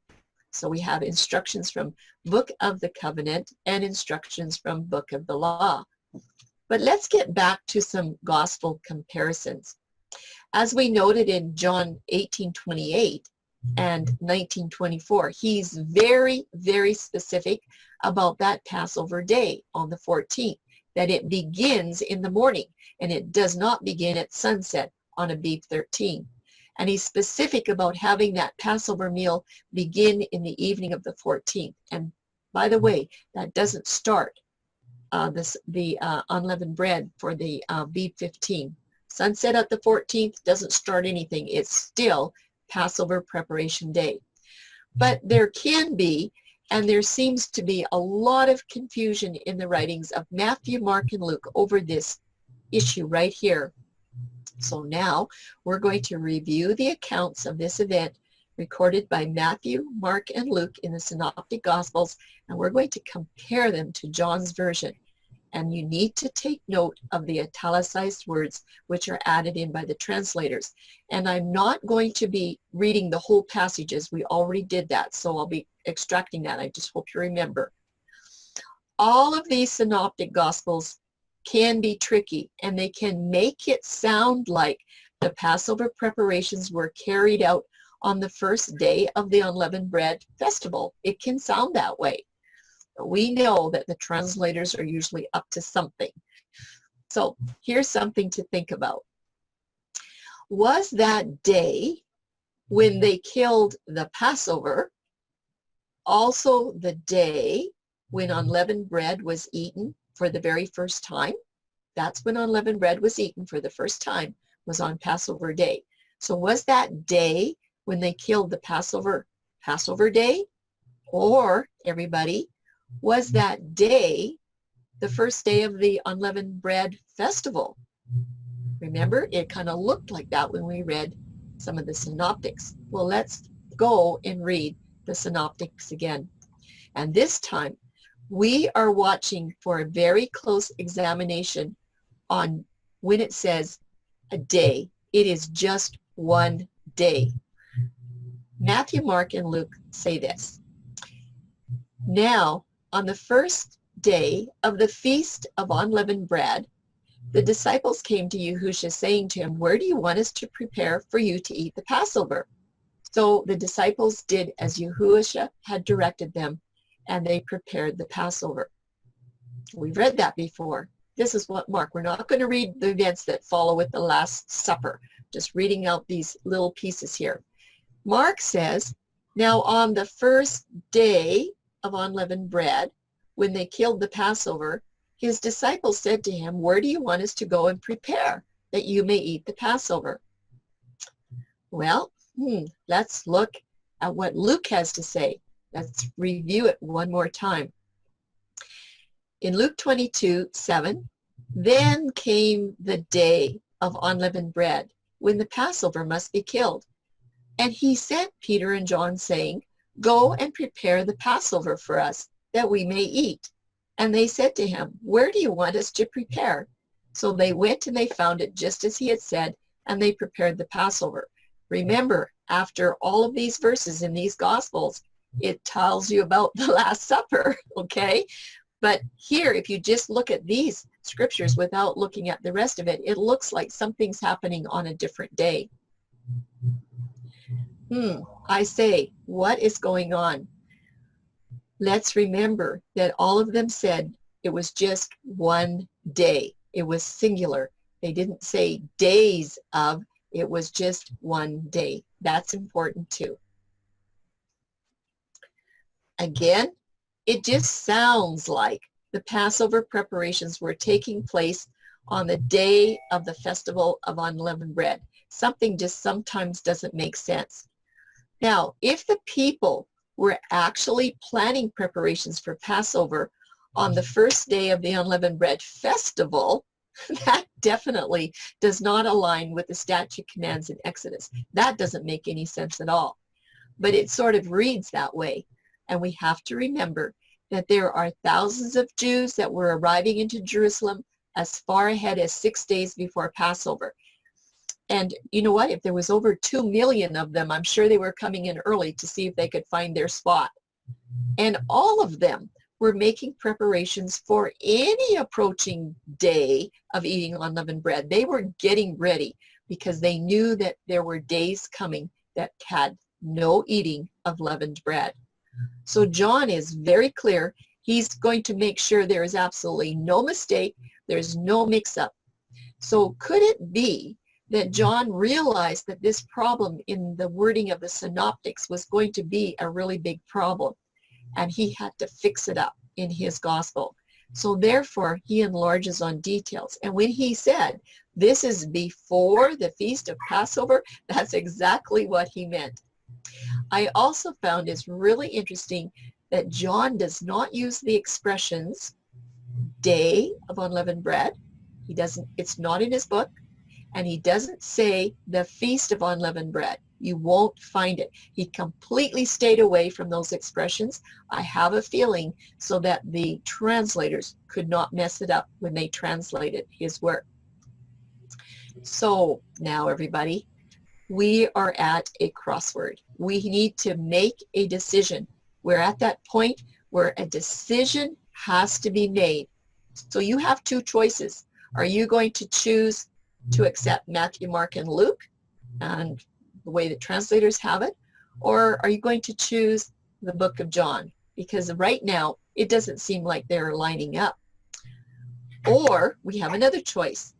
So we have instructions from Book of the Covenant and instructions from Book of the Law. But let's get back to some gospel comparisons. As we noted in John 18:28 and 19:24, he's very, very specific about that Passover day on the 14th, that it begins in the morning and it does not begin at sunset on Abib 13. And he's specific about having that Passover meal begin in the evening of the 14th. And by the way, that doesn't start the unleavened bread for the Abib 15. Sunset at the 14th doesn't start anything. It's still Passover preparation day. But there can be, and there seems to be, a lot of confusion in the writings of Matthew, Mark, and Luke over this issue right here. So now we're going to review the accounts of this event recorded by Matthew, Mark, and Luke in the Synoptic Gospels, and we're going to compare them to John's version. And you need to take note of the italicized words which are added in by the translators. And I'm not going to be reading the whole passages. We already did that, so I'll be extracting that. I just hope you remember. All of these Synoptic Gospels can be tricky, and they can make it sound like the Passover preparations were carried out on the first day of the unleavened bread festival. It can sound that way. We know that the translators are usually up to something. So here's something to think about. Was that day when they killed the Passover also the day when unleavened bread was eaten for the very first time? That's when unleavened bread was eaten for the first time, was on Passover day. So was that day when they killed the Passover day? Or, everybody, was that day the first day of the unleavened bread festival? Remember, it kind of looked like that when we read some of the synoptics. Well, let's go and read the synoptics again. And this time, we are watching for a very close examination on when it says a day. It is just one day. Matthew, Mark, and Luke say this. Now, on the first day of the Feast of Unleavened Bread, the disciples came to Yahushua saying to him, where do you want us to prepare for you to eat the Passover? So the disciples did as Yahushua had directed them, and they prepared the Passover. We've read that before. This is what Mark, we're not going to read the events that follow with the Last Supper, just reading out these little pieces here. Mark says, now on the first day of unleavened bread, when they killed the Passover, his disciples said to him, where do you want us to go and prepare that you may eat the Passover? Well, let's look at what Luke has to say. Let's review it one more time. In Luke 22:7, then came the day of unleavened bread, when the Passover must be killed. And he sent Peter and John, saying, go and prepare the Passover for us, that we may eat. And they said to him, where do you want us to prepare? So they went and they found it just as he had said, and they prepared the Passover. Remember, after all of these verses in these Gospels, it tells you about the Last Supper, okay? But here, if you just look at these scriptures without looking at the rest of it, it looks like something's happening on a different day. I say, what is going on? Let's remember that all of them said it was just one day. It was singular. They didn't say days of, it was just one day. That's important too. Again, it just sounds like the Passover preparations were taking place on the day of the festival of unleavened bread. Something just sometimes doesn't make sense. Now, if the people were actually planning preparations for Passover on the first day of the unleavened bread festival, that definitely does not align with the statute commands in Exodus. That doesn't make any sense at all. But it sort of reads that way. And we have to remember that there are thousands of Jews that were arriving into Jerusalem as far ahead as 6 days before Passover. And you know what? If there was over 2 million of them, I'm sure they were coming in early to see if they could find their spot. And all of them were making preparations for any approaching day of eating unleavened bread. They were getting ready because they knew that there were days coming that had no eating of leavened bread. So John is very clear. He's going to make sure there is absolutely no mistake. There's no mix-up. So could it be that John realized that this problem in the wording of the synoptics was going to be a really big problem, and he had to fix it up in his gospel? So therefore, he enlarges on details. And when he said, this is before the Feast of Passover, that's exactly what he meant. I also found it's really interesting that John does not use the expressions day of unleavened bread. He doesn't, it's not in his book. And he doesn't say the Feast of Unleavened Bread. You won't find it. He completely stayed away from those expressions. I have a feeling so that the translators could not mess it up when they translated his work. So now, everybody, we are at a crossword. We need to make a decision. We're at that point where a decision has to be made. So you have two choices. Are you going to choose to accept Matthew, Mark, and Luke and the way the translators have it? Or are you going to choose the book of John? Because right now, it doesn't seem like they're lining up. Or we have another choice.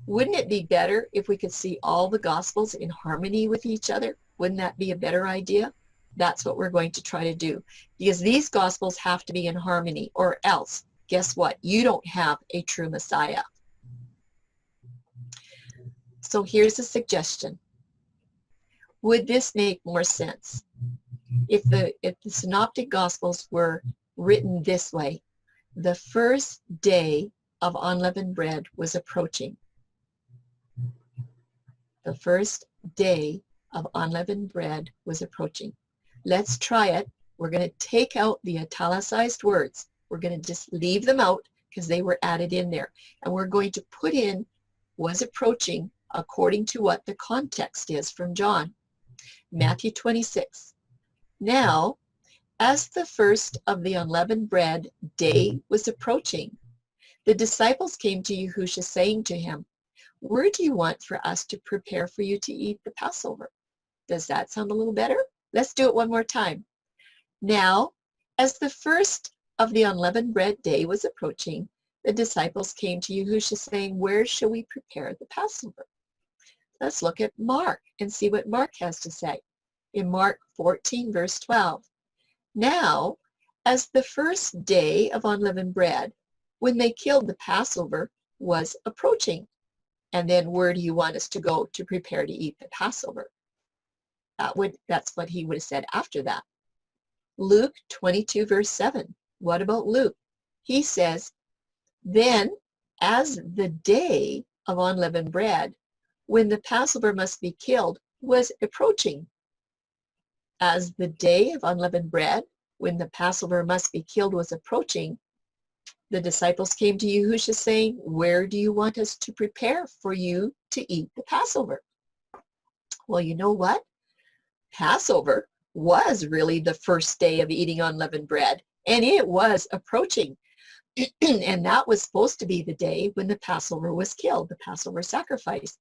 Wouldn't it be better if we could see all the Gospels in harmony with each other? Wouldn't that be a better idea? That's what we're going to try to do. Because these Gospels have to be in harmony, or else, guess what? You don't have a true Messiah. So here's a suggestion. Would this make more sense if the Synoptic Gospels were written this way? The first day of unleavened bread was approaching. The first day of unleavened bread was approaching. Let's try it. We're going to take out the italicized words. We're going to just leave them out because they were added in there. And we're going to put in was approaching according to what the context is from John. Matthew 26. Now, as the first of the unleavened bread day was approaching, the disciples came to Yahushua, saying to him, where do you want for us to prepare for you to eat the Passover? Does that sound a little better? Let's do it one more time. Now, as the first of the unleavened bread day was approaching, the disciples came to Yahushua saying, where shall we prepare the Passover? Let's look at Mark and see what Mark has to say. In Mark 14, verse 12, now, as the first day of unleavened bread, when they killed the Passover, was approaching. And then where do you want us to go to prepare to eat the Passover? That's what he would have said after that. Luke 22, verse 7. What about Luke? He says, then, as the day of unleavened bread, when the Passover must be killed, was approaching. As the day of unleavened bread, when the Passover must be killed, was approaching, the disciples came to Yahushua saying, where do you want us to prepare for you to eat the Passover? Well, you know what? Passover was really the first day of eating unleavened bread, and it was approaching. And that was supposed to be the day when the Passover was killed, the Passover sacrifice.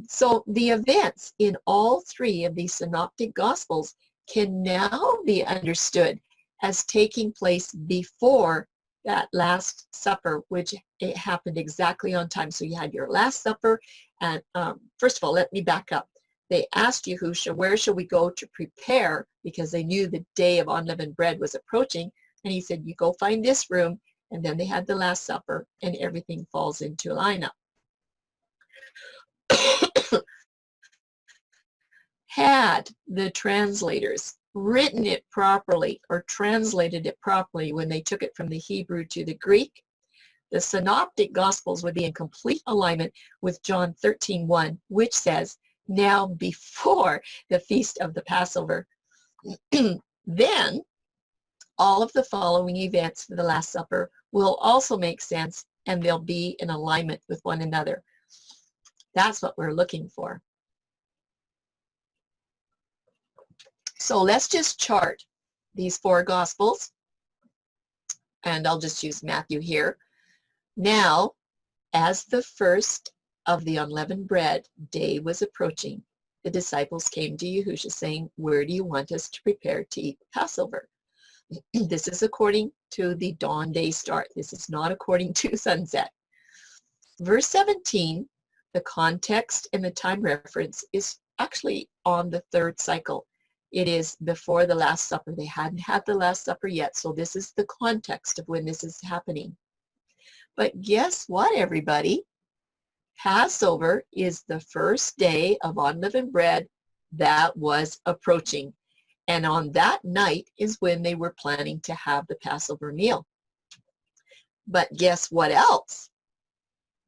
So the events in all three of these synoptic gospels can now be understood as taking place before that Last Supper, which it happened exactly on time. So you had your Last Supper, and first of all, let me back up. They asked Yahushua, where shall we go to prepare? Because they knew the day of unleavened bread was approaching. And he said, you go find this room. And then they had the Last Supper, and everything falls into lineup. Had the translators written it properly or translated it properly when they took it from the Hebrew to the Greek, the synoptic gospels would be in complete alignment with John 13:1, which says, now before the feast of the Passover. Then all of the following events for the Last Supper will also make sense, and they'll be in alignment with one another. That's what we're looking for. So let's just chart these four Gospels, and I'll just use Matthew here. Now, as the first of the unleavened bread day was approaching, the disciples came to Yahushua saying, where do you want us to prepare to eat Passover? This is according to the dawn day start. This is not according to sunset. Verse 17, the context and the time reference is actually on the third cycle. It is before the Last Supper. They hadn't had the Last Supper yet, so this is the context of when this is happening. But guess what, everybody? Passover is the first day of unleavened bread that was approaching. And on that night is when they were planning to have the Passover meal. But guess what else?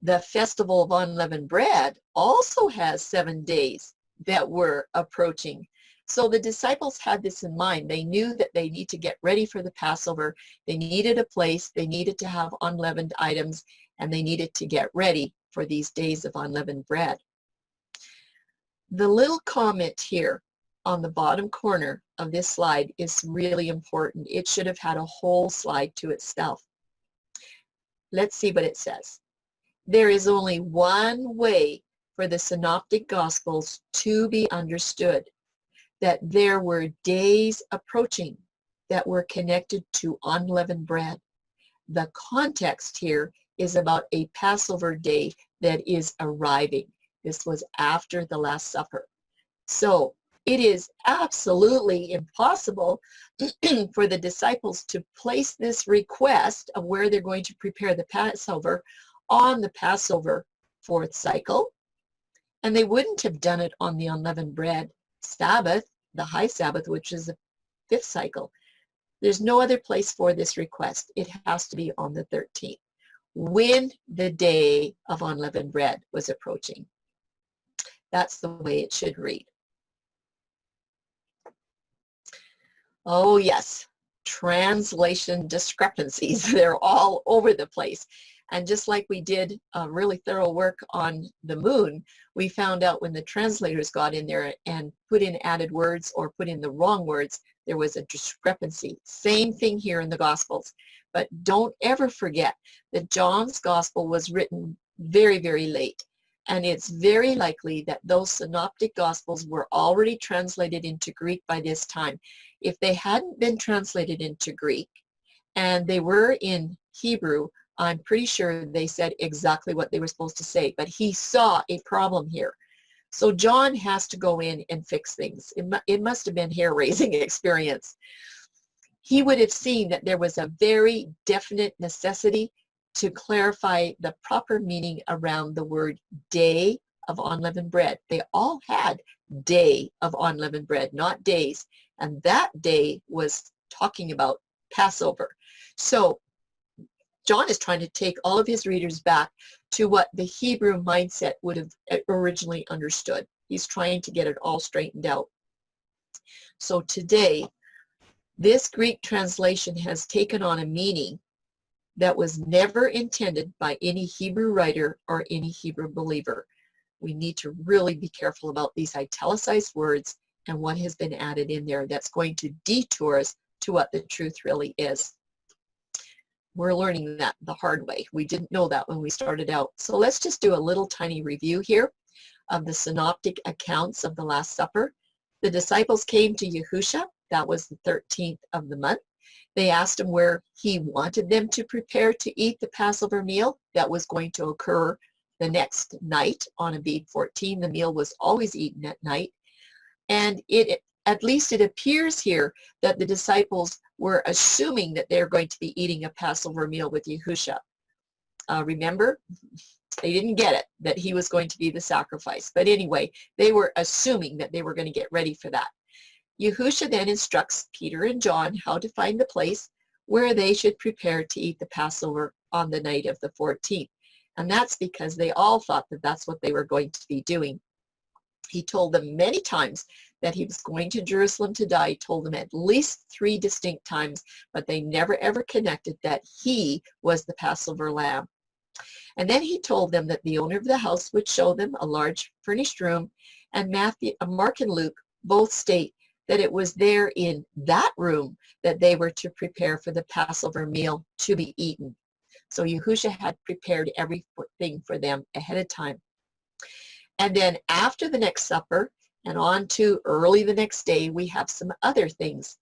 The Festival of Unleavened Bread also has 7 days that were approaching. So the disciples had this in mind. They knew that they need to get ready for the Passover. They needed a place. They needed to have unleavened items, and they needed to get ready for these days of unleavened bread. The little comment here on the bottom corner of this slide is really important. It should have had a whole slide to itself. Let's see what it says. There is only one way for the Synoptic Gospels to be understood, that there were days approaching that were connected to unleavened bread. The context here is about a Passover day that is arriving. This was after the Last Supper. So it is absolutely impossible for the disciples to place this request of where they're going to prepare the Passover on the Passover fourth cycle. And they wouldn't have done it on the unleavened bread Sabbath, the high Sabbath, which is the fifth cycle. There's no other place for this request. It has to be on the 13th, when the day of unleavened bread was approaching. That's the way it should read. Oh yes, translation discrepancies. They're all over the place. And just like we did really thorough work on the moon, we found out when the translators got in there and put in added words or put in the wrong words, there was a discrepancy. Same thing here in the Gospels. But don't ever forget that John's Gospel was written very, very late. And it's very likely that those synoptic Gospels were already translated into Greek by this time. If they hadn't been translated into Greek and they were in Hebrew, I'm pretty sure they said exactly what they were supposed to say, but he saw a problem here. So John has to go in and fix things. It must have been hair-raising experience. He would have seen that there was a very definite necessity to clarify the proper meaning around the word day of unleavened bread. They all had day of unleavened bread, not days. And that day was talking about Passover. So John is trying to take all of his readers back to what the Hebrew mindset would have originally understood. He's trying to get it all straightened out. So today, this Greek translation has taken on a meaning that was never intended by any Hebrew writer or any Hebrew believer. We need to really be careful about these italicized words and what has been added in there that's going to detour us to what the truth really is. We're learning that the hard way. We didn't know that when we started out. So let's just do a little tiny review here of the synoptic accounts of the Last Supper. The disciples came to Yahusha. That was the 13th of the month. They asked him where he wanted them to prepare to eat the Passover meal that was going to occur the next night on Abib 14. The meal was always eaten at night. And at least it appears here that the disciples were assuming that they're going to be eating a Passover meal with Yahusha. Remember, they didn't get it, that he was going to be the sacrifice. But anyway, they were assuming that they were going to get ready for that. Yahusha then instructs Peter and John how to find the place where they should prepare to eat the Passover on the night of the 14th. And that's because they all thought that that's what they were going to be doing. He told them many times that he was going to Jerusalem to die. He told them at least 3 distinct times, but they never ever connected that he was the Passover lamb. And then he told them that the owner of the house would show them a large furnished room, and Mark and Luke both state that it was there in that room that they were to prepare for the Passover meal to be eaten. So Yahusha had prepared everything for them ahead of time. And then after the next supper and on to early the next day, we have some other things.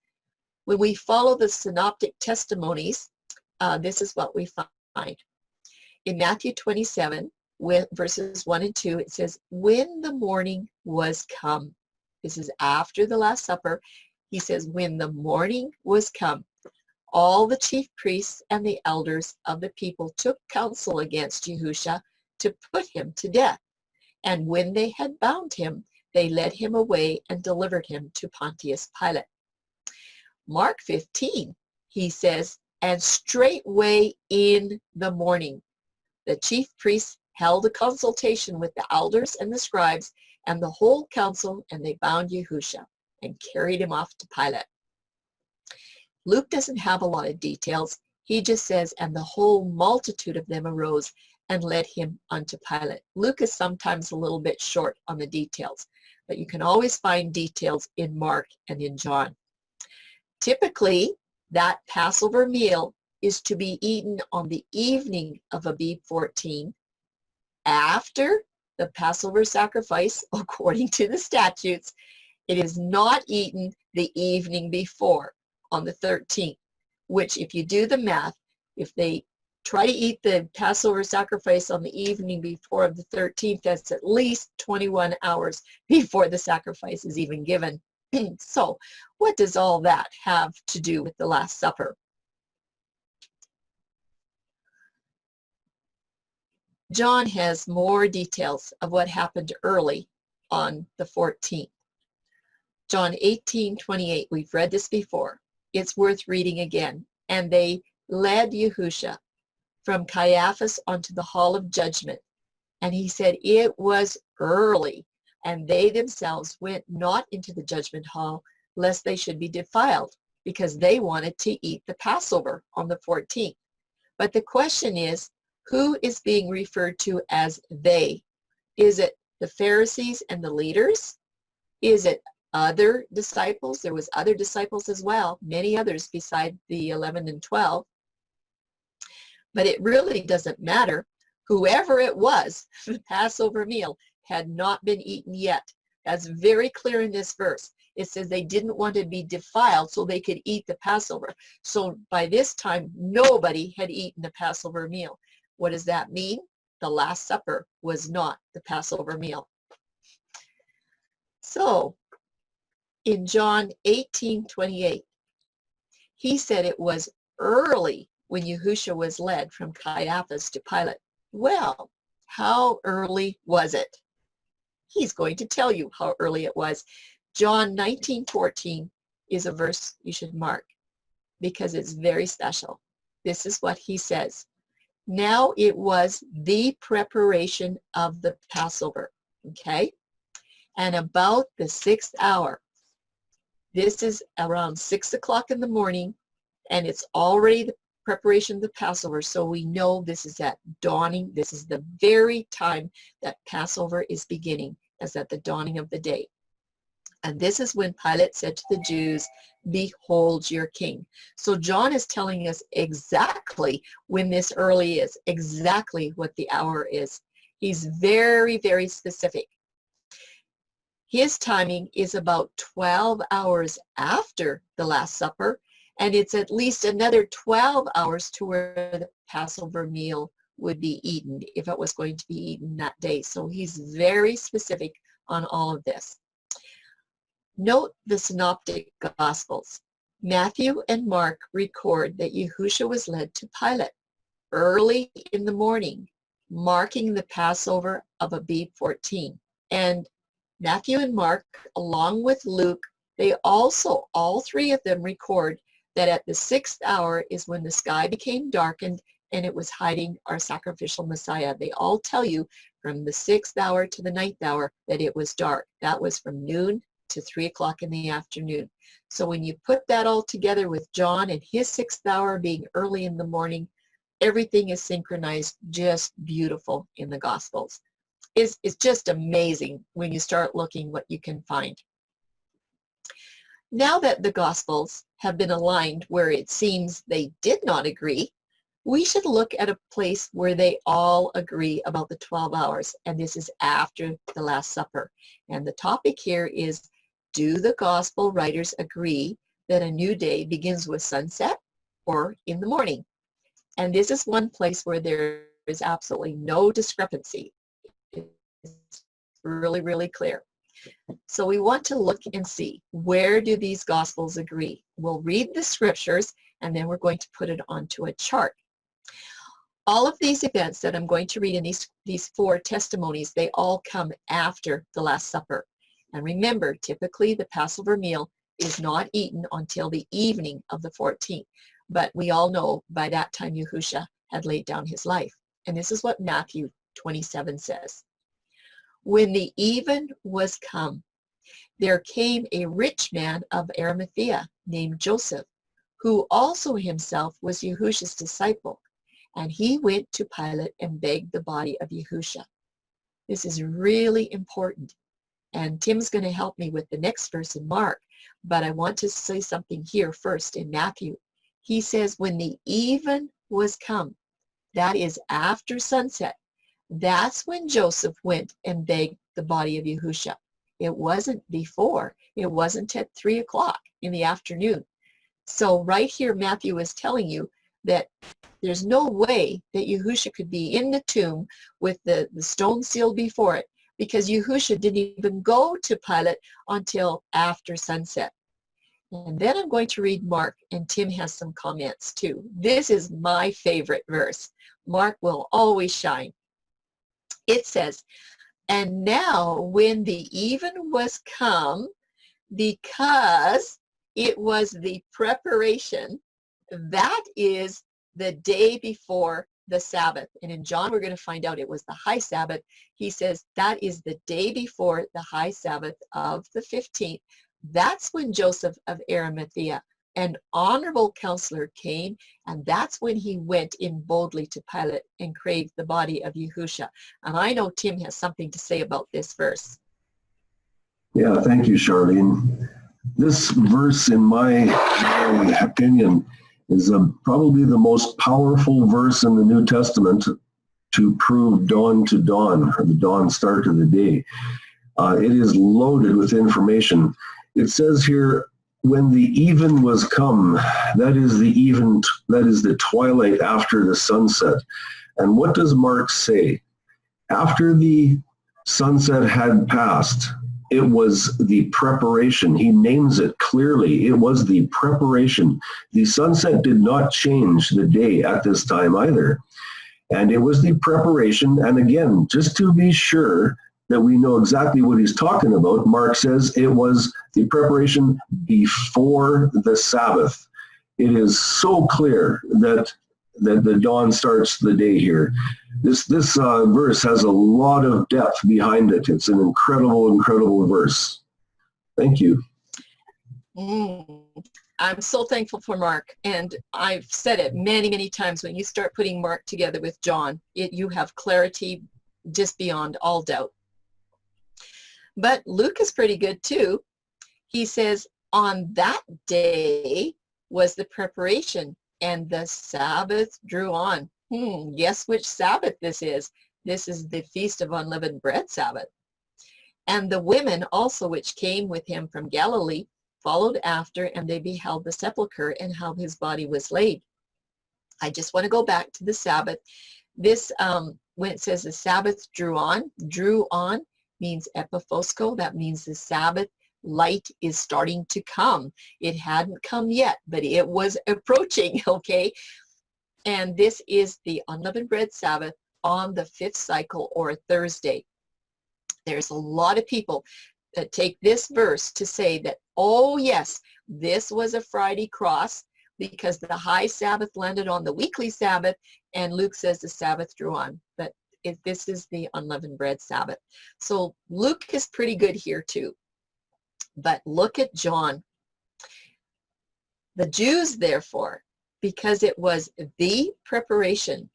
When we follow the synoptic testimonies, this is what we find. In Matthew 27, with verses 1 and 2, it says, when the morning was come. This is after the Last Supper. He says, when the morning was come, all the chief priests and the elders of the people took counsel against Yahusha to put him to death. And when they had bound him, they led him away and delivered him to Pontius Pilate. Mark 15, he says, and straightway in the morning, the chief priests held a consultation with the elders and the scribes and the whole council, and they bound Yahusha and carried him off to Pilate. Luke doesn't have a lot of details. He just says, and the whole multitude of them arose and led him unto Pilate. Luke is sometimes a little bit short on the details, but you can always find details in Mark and in John. Typically, that Passover meal is to be eaten on the evening of Abib 14 after the Passover sacrifice, according to the statutes. It is not eaten the evening before on the 13th, which if you do the math, if they try to eat the Passover sacrifice on the evening before of the 13th, that's at least 21 hours before the sacrifice is even given. So what does all that have to do with the Last Supper? John has more details of what happened early on the 14th. John 18:28, we've read this before. It's worth reading again. And they led Yahusha from Caiaphas onto the hall of judgment. And he said, it was early, and they themselves went not into the judgment hall, lest they should be defiled, because they wanted to eat the Passover on the 14th. But the question is, who is being referred to as they? Is it the Pharisees and the leaders? Is it other disciples? There was other disciples as well, many others beside the 11 and 12. But it really doesn't matter. Whoever it was, the Passover meal had not been eaten yet. That's very clear in this verse. It says they didn't want to be defiled so they could eat the Passover. So by this time, nobody had eaten the Passover meal. What does that mean? The Last Supper was not the Passover meal. So in John 18:28, he said it was early when Yahushua was led from Caiaphas to Pilate. Well, how early was it? He's going to tell you how early it was. John 19:14 is a verse you should mark because it's very special. This is what he says. Now it was the preparation of the Passover, okay? And about the 6th hour. This is around 6 o'clock in the morning, and it's already the preparation of the Passover, so we know this is at dawning. This is the very time that Passover is beginning, as at the dawning of the day. And this is when Pilate said to the Jews, behold your king. So John is telling us exactly when this early is, exactly what the hour is. He's very, very specific. His timing is about 12 hours after the Last Supper, and it's at least another 12 hours to where the Passover meal would be eaten if it was going to be eaten that day. So he's very specific on all of this. Note the synoptic gospels. Matthew and Mark record that Yahushua was led to Pilate early in the morning, marking the Passover of Abib 14. And Matthew and Mark, along with Luke, they also, all three of them record that at the 6th hour is when the sky became darkened and it was hiding our sacrificial Messiah. They all tell you from the 6th hour to the 9th hour that it was dark. That was from noon to 3 o'clock in the afternoon. So when you put that all together with John and his 6th hour being early in the morning, everything is synchronized, just beautiful in the Gospels. It's just amazing when you start looking what you can find. Now that the Gospels have been aligned where it seems they did not agree, we should look at a place where they all agree about the 12 hours, and this is after the Last Supper. And the topic here is, do the Gospel writers agree that a new day begins with sunset or in the morning? And this is one place where there is absolutely no discrepancy. It's really, really clear. So we want to look and see, where do these Gospels agree? We'll read the scriptures and then we're going to put it onto a chart. All of these events that I'm going to read in these 4 testimonies, they all come after the Last Supper. And remember, typically the Passover meal is not eaten until the evening of the 14th. But we all know by that time Yahushua had laid down his life. And this is what Matthew 27 says. When the even was come, there came a rich man of Arimathea named Joseph, who also himself was Yahushua's disciple. And he went to Pilate and begged the body of Yahushua. This is really important. And Tim's going to help me with the next verse in Mark. But I want to say something here first in Matthew. He says, when the even was come, that is after sunset, that's when Joseph went and begged the body of Yahushua. It wasn't before. It wasn't at 3 o'clock in the afternoon. So right here, Matthew is telling you that there's no way that Yahushua could be in the tomb with the stone sealed before it, because Yahushua didn't even go to Pilate until after sunset. And then I'm going to read Mark, and Tim has some comments too. This is my favorite verse. Mark will always shine. It says, and now when the even was come, because it was the preparation, that is the day before the Sabbath. And in John, we're going to find out it was the high Sabbath. He says that is the day before the high Sabbath of the 15th. That's when Joseph of Arimathea, an honorable counselor, came, and that's when he went in boldly to Pilate and craved the body of Yahushua. And I know Tim has something to say about this verse. Yeah, thank you, Charlene. This verse, in my opinion, is probably the most powerful verse in the New Testament to prove dawn to dawn, or the dawn start of the day. It is loaded with information. It says here, when the even was come, that is the twilight after the sunset. And what does Mark say? After the sunset had passed, it was the preparation. He names it clearly. It was the preparation. The sunset did not change the day at this time either. And it was the preparation. And again, just to be sure that we know exactly what he's talking about, Mark says it was the preparation before the Sabbath. It is so clear that the dawn starts the day here. This verse has a lot of depth behind it. It's an incredible verse. Thank you. I'm so thankful for Mark, and I've said it many times. When you start putting Mark together with John, you have clarity just beyond all doubt. But Luke is pretty good too. He says, on that day was the preparation, and the Sabbath drew on. Guess which Sabbath this is? This is the Feast of Unleavened Bread Sabbath. And the women also which came with him from Galilee followed after, and they beheld the sepulchre and how his body was laid. I just want to go back to the Sabbath. This, when it says the Sabbath drew on means epiphosko. That means the Sabbath light is starting to come. It hadn't come yet, but it was approaching, okay? And this is the Unleavened Bread Sabbath on the 5th cycle, or Thursday. There's a lot of people that take this verse to say that, oh yes, this was a Friday cross because the high Sabbath landed on the weekly Sabbath, and Luke says the Sabbath drew on. But this is the Unleavened Bread Sabbath. So Luke is pretty good here too. But look at John. The Jews, therefore, because it was the preparation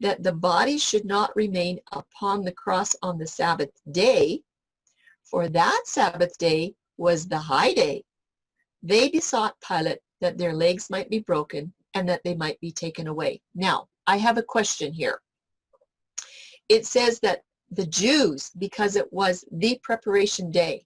that the body should not remain upon the cross on the Sabbath day, for that Sabbath day was the high day, they besought Pilate that their legs might be broken and that they might be taken away. Now, I have a question here. It says that the Jews, because it was the preparation day.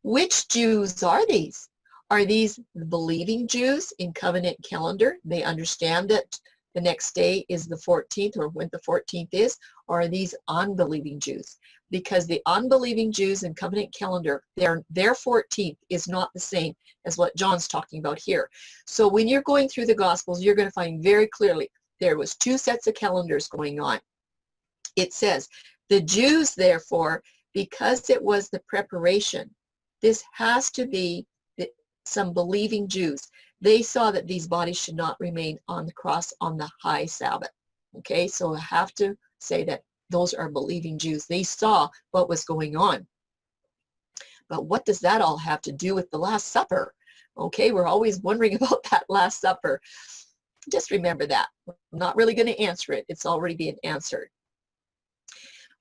Which Jews are these? Are these the believing Jews in covenant calendar? They understand that the next day is the 14th, or when the 14th is, or are these unbelieving Jews? Because the unbelieving Jews in covenant calendar, their 14th is not the same as what John's talking about here. So when you're going through the Gospels, you're going to find very clearly there was two sets of calendars going on. It says, the Jews, therefore, because it was the preparation, this has to be some believing Jews. They saw that these bodies should not remain on the cross on the high Sabbath. Okay, so I have to say that those are believing Jews. They saw what was going on. But what does that all have to do with the Last Supper? Okay, we're always wondering about that Last Supper. Just remember that. I'm not really going to answer it. It's already being answered.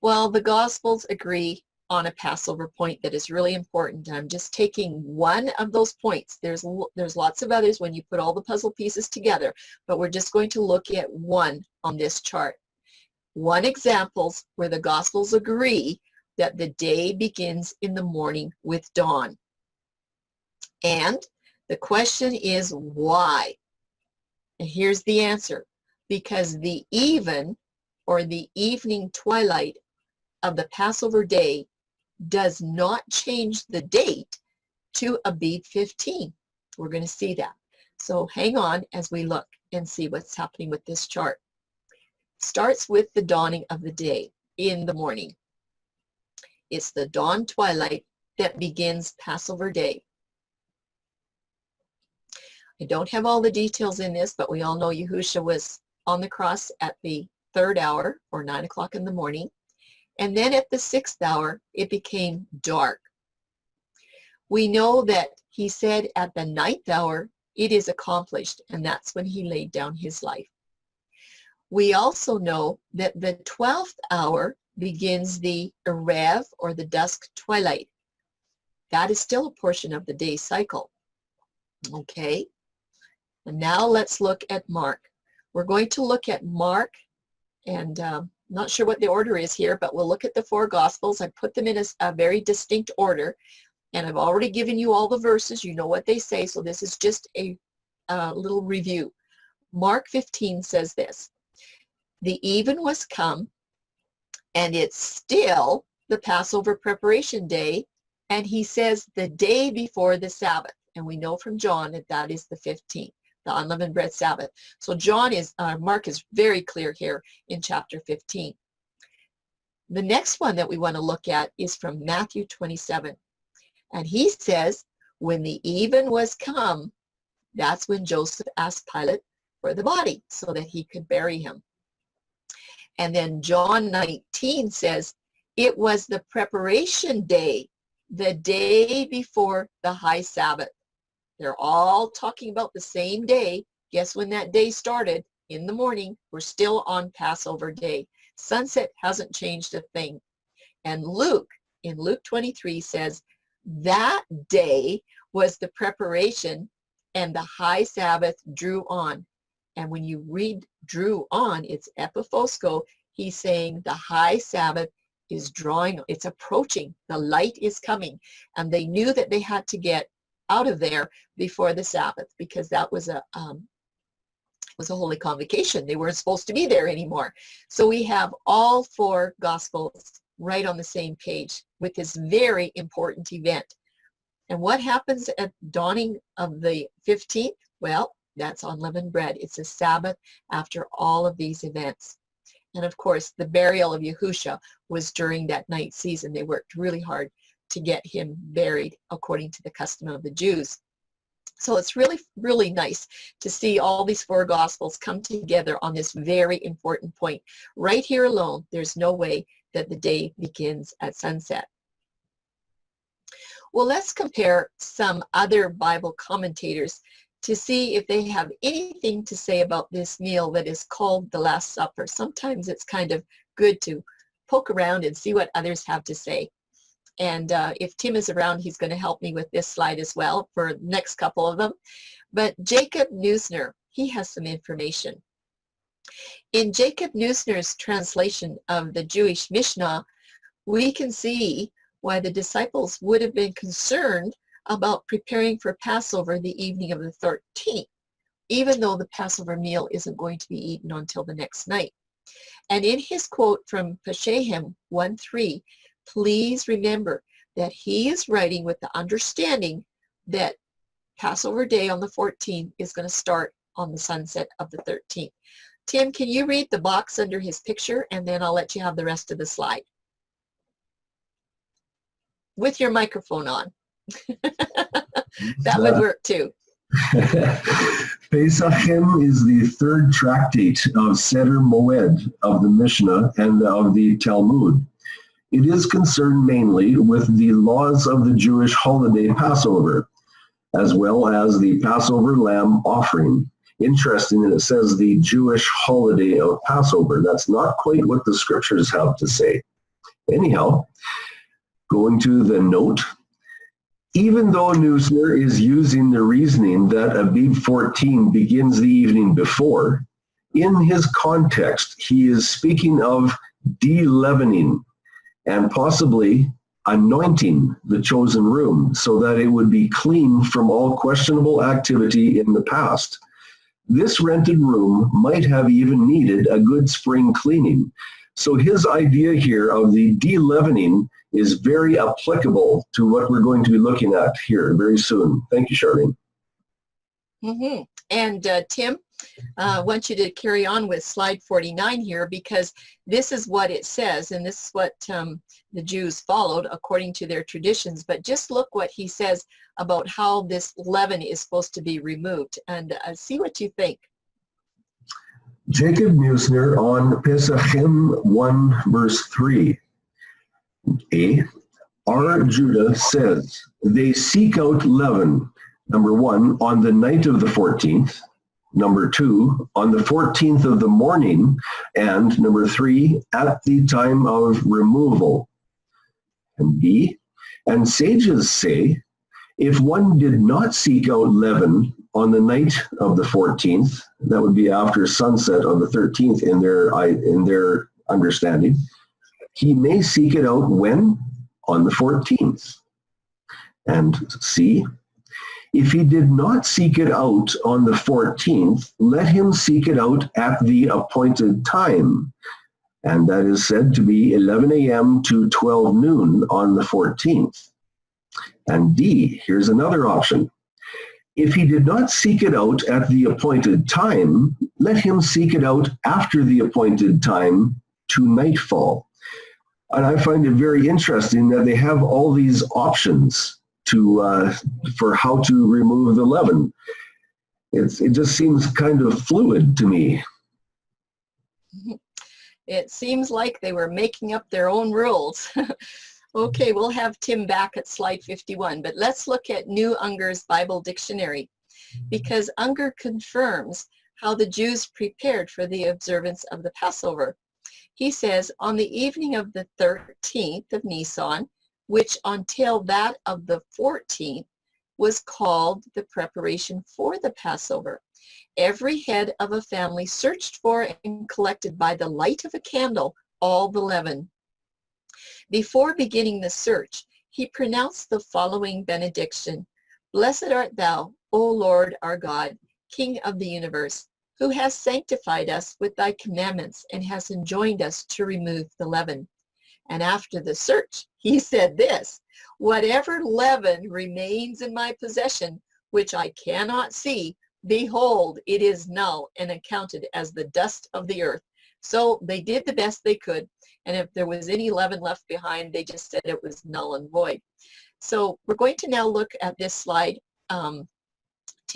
Well, the Gospels agree on a Passover point that is really important. I'm just taking one of those points. There's lots of others when you put all the puzzle pieces together, but we're just going to look at one on this chart. One example where the Gospels agree that the day begins in the morning with dawn. And the question is why? And here's the answer. Because the even, or the evening twilight of the Passover day does not change the date to Abib 15. We're going to see that. So hang on as we look and see what's happening with this chart. Starts with the dawning of the day in the morning. It's the dawn twilight that begins Passover day. I don't have all the details in this, but we all know Yahushua was on the cross at the 3rd hour, or 9 o'clock in the morning. And then at the 6th hour, it became dark. We know that he said at the 9th hour, it is accomplished, and that's when he laid down his life. We also know that the 12th hour begins the Erev, or the dusk twilight. That is still a portion of the day cycle. Okay, and now let's look at Mark. We're going to look at Mark, and not sure what the order is here, but we'll look at the 4 Gospels. I put them in a very distinct order, And I've already given you all the verses. You know what they say, so this is just a little review. Mark 15 says this: the even was come, and it's still the Passover preparation day, and he says the day before the Sabbath. And we know from John that that is the 15th, the unleavened bread Sabbath. So Mark is very clear here in chapter 15. The next one that we want to look at is from Matthew 27. And he says, when the even was come, that's when Joseph asked Pilate for the body so that he could bury him. And then John 19 says, it was the preparation day, the day before the high Sabbath. They're all talking about the same day. Guess when that day started? In the morning. We're still on Passover day. Sunset hasn't changed a thing. And Luke, in Luke 23, says, that day was the preparation, and the high Sabbath drew on. And when you read drew on, it's epiphosko. He's saying the high Sabbath is drawing, it's approaching, the light is coming. And they knew that they had to get out of there before the Sabbath, because that was a holy convocation. They weren't supposed to be there anymore. So we have all four Gospels right on the same page with this very important event. And what happens at dawning of the 15th? Well, that's unleavened bread. It's a Sabbath after all of these events. And of course, the burial of Yahusha was during that night season. They worked really hard to get him buried according to the custom of the Jews. So it's really, really nice to see all these four Gospels come together on this very important point. Right here alone, there's no way that the day begins at sunset. Well, let's compare some other Bible commentators to see if they have anything to say about this meal that is called the Last Supper. Sometimes it's kind of good to poke around and see what others have to say. And if Tim is around, he's going to help me with this slide as well for the next couple of them. But Jacob Neusner, he has some information. In Jacob Neusner's translation of the Jewish Mishnah, we can see why the disciples would have been concerned about preparing for Passover the evening of the 13th, even though the Passover meal isn't going to be eaten until the next night. And in his quote from Peshehem 1:3, please remember that he is writing with the understanding that Passover day on the 14th is going to start on the sunset of the 13th. Tim, can you read the box under his picture, and then I'll let you have the rest of the slide with your microphone on. That would work too. Pesachim is the third tractate of Seder Moed of the Mishnah and of the Talmud. It is concerned mainly with the laws of the Jewish holiday Passover, as well as the Passover lamb offering. Interesting that it says the Jewish holiday of Passover. That's not quite what the scriptures have to say. Anyhow, going to the note, even though Neusner is using the reasoning that Abib 14 begins the evening before, in his context, he is speaking of de-leavening and possibly anointing the chosen room so that it would be clean from all questionable activity in the past. This rented room might have even needed a good spring cleaning. So his idea here of the de-leavening is very applicable to what we're going to be looking at here very soon. Thank you, Charlene. Mm-hmm. And Tim, I want you to carry on with slide 49 here, because this is what it says, and this is what the Jews followed according to their traditions. But just look what he says about how this leaven is supposed to be removed, and see what you think. Jacob Neusner on Pesachim 1 verse 3. R. Judah says, they seek out leaven, number 1, on the night of the 14th, number 2, on the 14th of the morning, and number 3, at the time of removal. And B, and sages say, if one did not seek out leaven on the night of the 14th, that would be after sunset of the 13th in their understanding, he may seek it out when? On the 14th. And C, if he did not seek it out on the 14th, let him seek it out at the appointed time. And that is said to be 11 a.m. to 12 noon on the 14th. And D, here's another option. If he did not seek it out at the appointed time, let him seek it out after the appointed time to nightfall. And I find it very interesting that they have all these options for how to remove the leaven. It just seems kind of fluid to me. It seems like they were making up their own rules. Okay, we'll have Tim back at slide 51, but let's look at New Unger's Bible Dictionary, because Unger confirms how the Jews prepared for the observance of the Passover. He says, on the evening of the 13th of Nisan, which until that of the 14th was called the preparation for the Passover, every head of a family searched for and collected by the light of a candle all the leaven. Before beginning the search, he pronounced the following benediction. Blessed art thou, O Lord our God, King of the universe, who has sanctified us with thy commandments and has enjoined us to remove the leaven. And after the search, he said this, whatever leaven remains in my possession, which I cannot see, behold, it is null and accounted as the dust of the earth. So they did the best they could. And if there was any leaven left behind, they just said it was null and void. So we're going to now look at this slide. Tim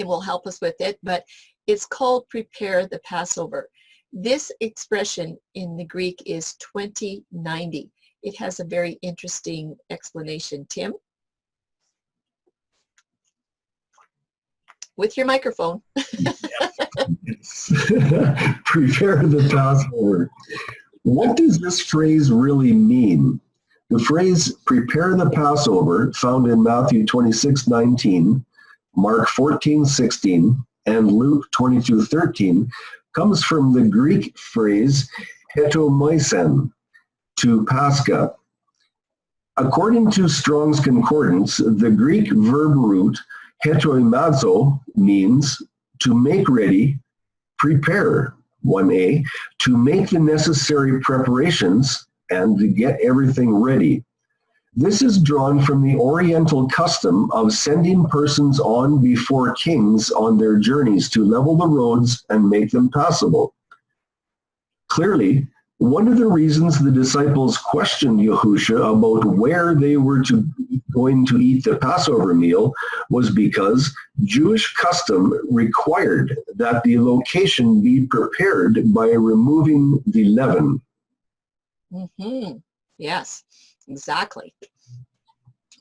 will help us with it, but it's called prepare the Passover. This expression in the Greek is 2090. It has a very interesting explanation. Tim? With your microphone. Prepare the Passover. What does this phrase really mean? The phrase prepare the Passover, found in Matthew 26:19, Mark 14:16, and Luke 22:13, comes from the Greek phrase hetomaisen, to Pascha. According to Strong's Concordance, the Greek verb root hetoimazo means to make ready, prepare, 1a, to make the necessary preparations and to get everything ready. This is drawn from the Oriental custom of sending persons on before kings on their journeys to level the roads and make them passable. Clearly, one of the reasons the disciples questioned Yahusha about where they were going to eat the Passover meal was because Jewish custom required that the location be prepared by removing the leaven. Mm-hmm. Yes, exactly.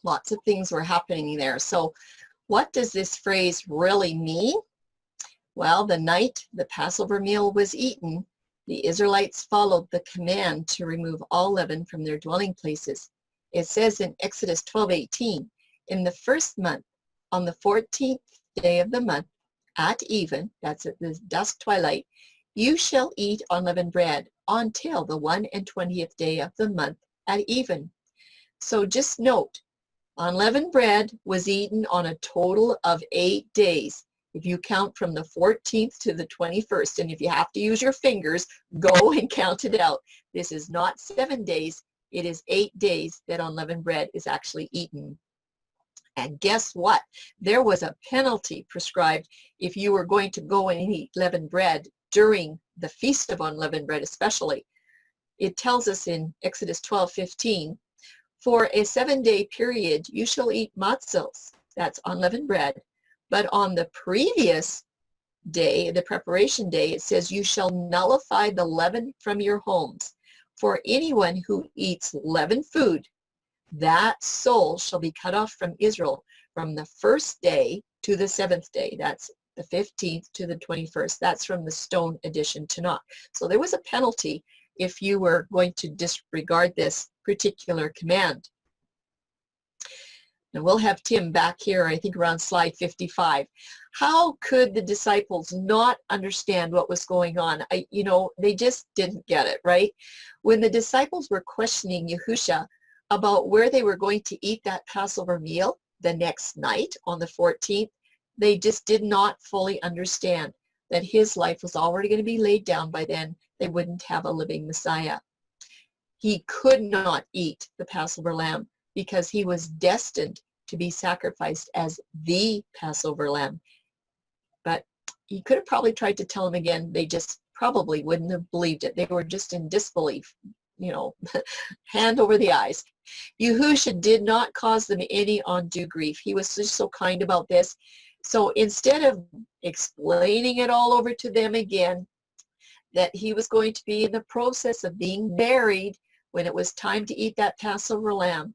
Lots of things were happening there. So what does this phrase really mean? Well, the night the Passover meal was eaten, the Israelites followed the command to remove all leaven from their dwelling places. It says in Exodus 12:18, in the first month, on the 14th day of the month, at even, that's at the dusk twilight, you shall eat unleavened bread until the 21st day of the month at even. So just note, unleavened bread was eaten on a total of 8 days. If you count from the 14th to the 21st, and if you have to use your fingers, go and count it out. This is not 7 days. It is 8 days that unleavened bread is actually eaten. And guess what? There was a penalty prescribed if you were going to go and eat leavened bread during the Feast of Unleavened Bread especially. It tells us in Exodus 12:15, for a 7-day period you shall eat matzos, that's unleavened bread, but on the previous day, the preparation day, it says you shall nullify the leaven from your homes. For anyone who eats leavened food, that soul shall be cut off from Israel from the first day to the 7th day. That's the 15th to the 21st. That's from the Stone edition Tanakh. So there was a penalty if you were going to disregard this particular command. And we'll have Tim back here, I think around slide 55. How could the disciples not understand what was going on? They just didn't get it, right? When the disciples were questioning Yahusha about where they were going to eat that Passover meal, the next night on the 14th, they just did not fully understand that his life was already going to be laid down by then. They wouldn't have a living Messiah. He could not eat the Passover lamb because he was destined to be sacrificed as the Passover lamb. But he could have probably tried to tell them again. They just probably wouldn't have believed it. They were just in disbelief, you know, hand over the eyes. Yahusha did not cause them any undue grief. He was just so kind about this. So instead of explaining it all over to them again, that he was going to be in the process of being buried when it was time to eat that Passover lamb,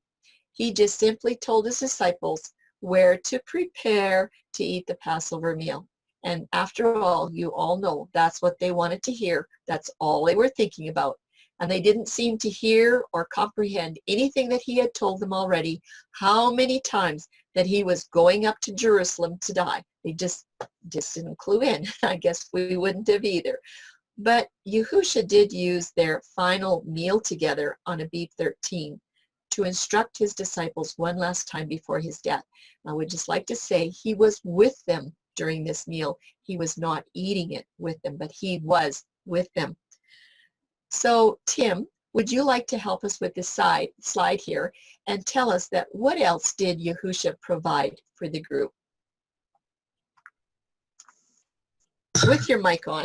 he just simply told his disciples where to prepare to eat the Passover meal. And after all, you all know that's what they wanted to hear. That's all they were thinking about. And they didn't seem to hear or comprehend anything that he had told them already, how many times that he was going up to Jerusalem to die. They just didn't clue in. I guess we wouldn't have either. But Yahusha did use their final meal together on Abib 13 to instruct his disciples one last time before his death. I would just like to say he was with them during this meal. He was not eating it with them, but he was with them. So, Tim, would you like to help us with this slide here and tell us that what else did Yahusha provide for the group? With your mic on.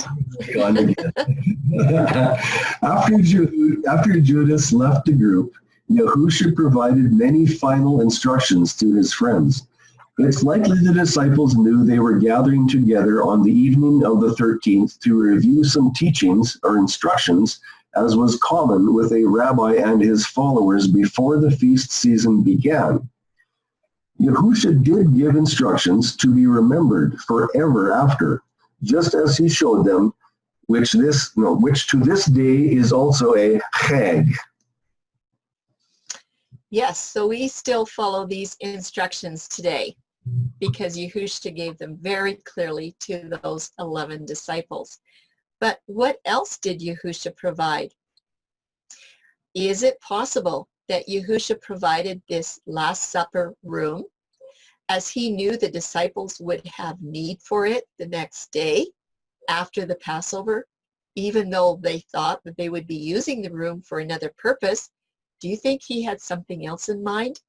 After Judas left the group, Yahusha provided many final instructions to his friends. It's likely the disciples knew they were gathering together on the evening of the 13th to review some teachings or instructions, as was common with a rabbi and his followers before the feast season began. Yahusha did give instructions to be remembered forever after, just as he showed them, which to this day is also a chag. Yes, so we still follow these instructions today because Yahusha gave them very clearly to those 11 disciples. But what else did Yahusha provide? Is it possible that Yahusha provided this Last Supper room as he knew the disciples would have need for it the next day after the Passover, even though they thought that they would be using the room for another purpose? Do you think he had something else in mind?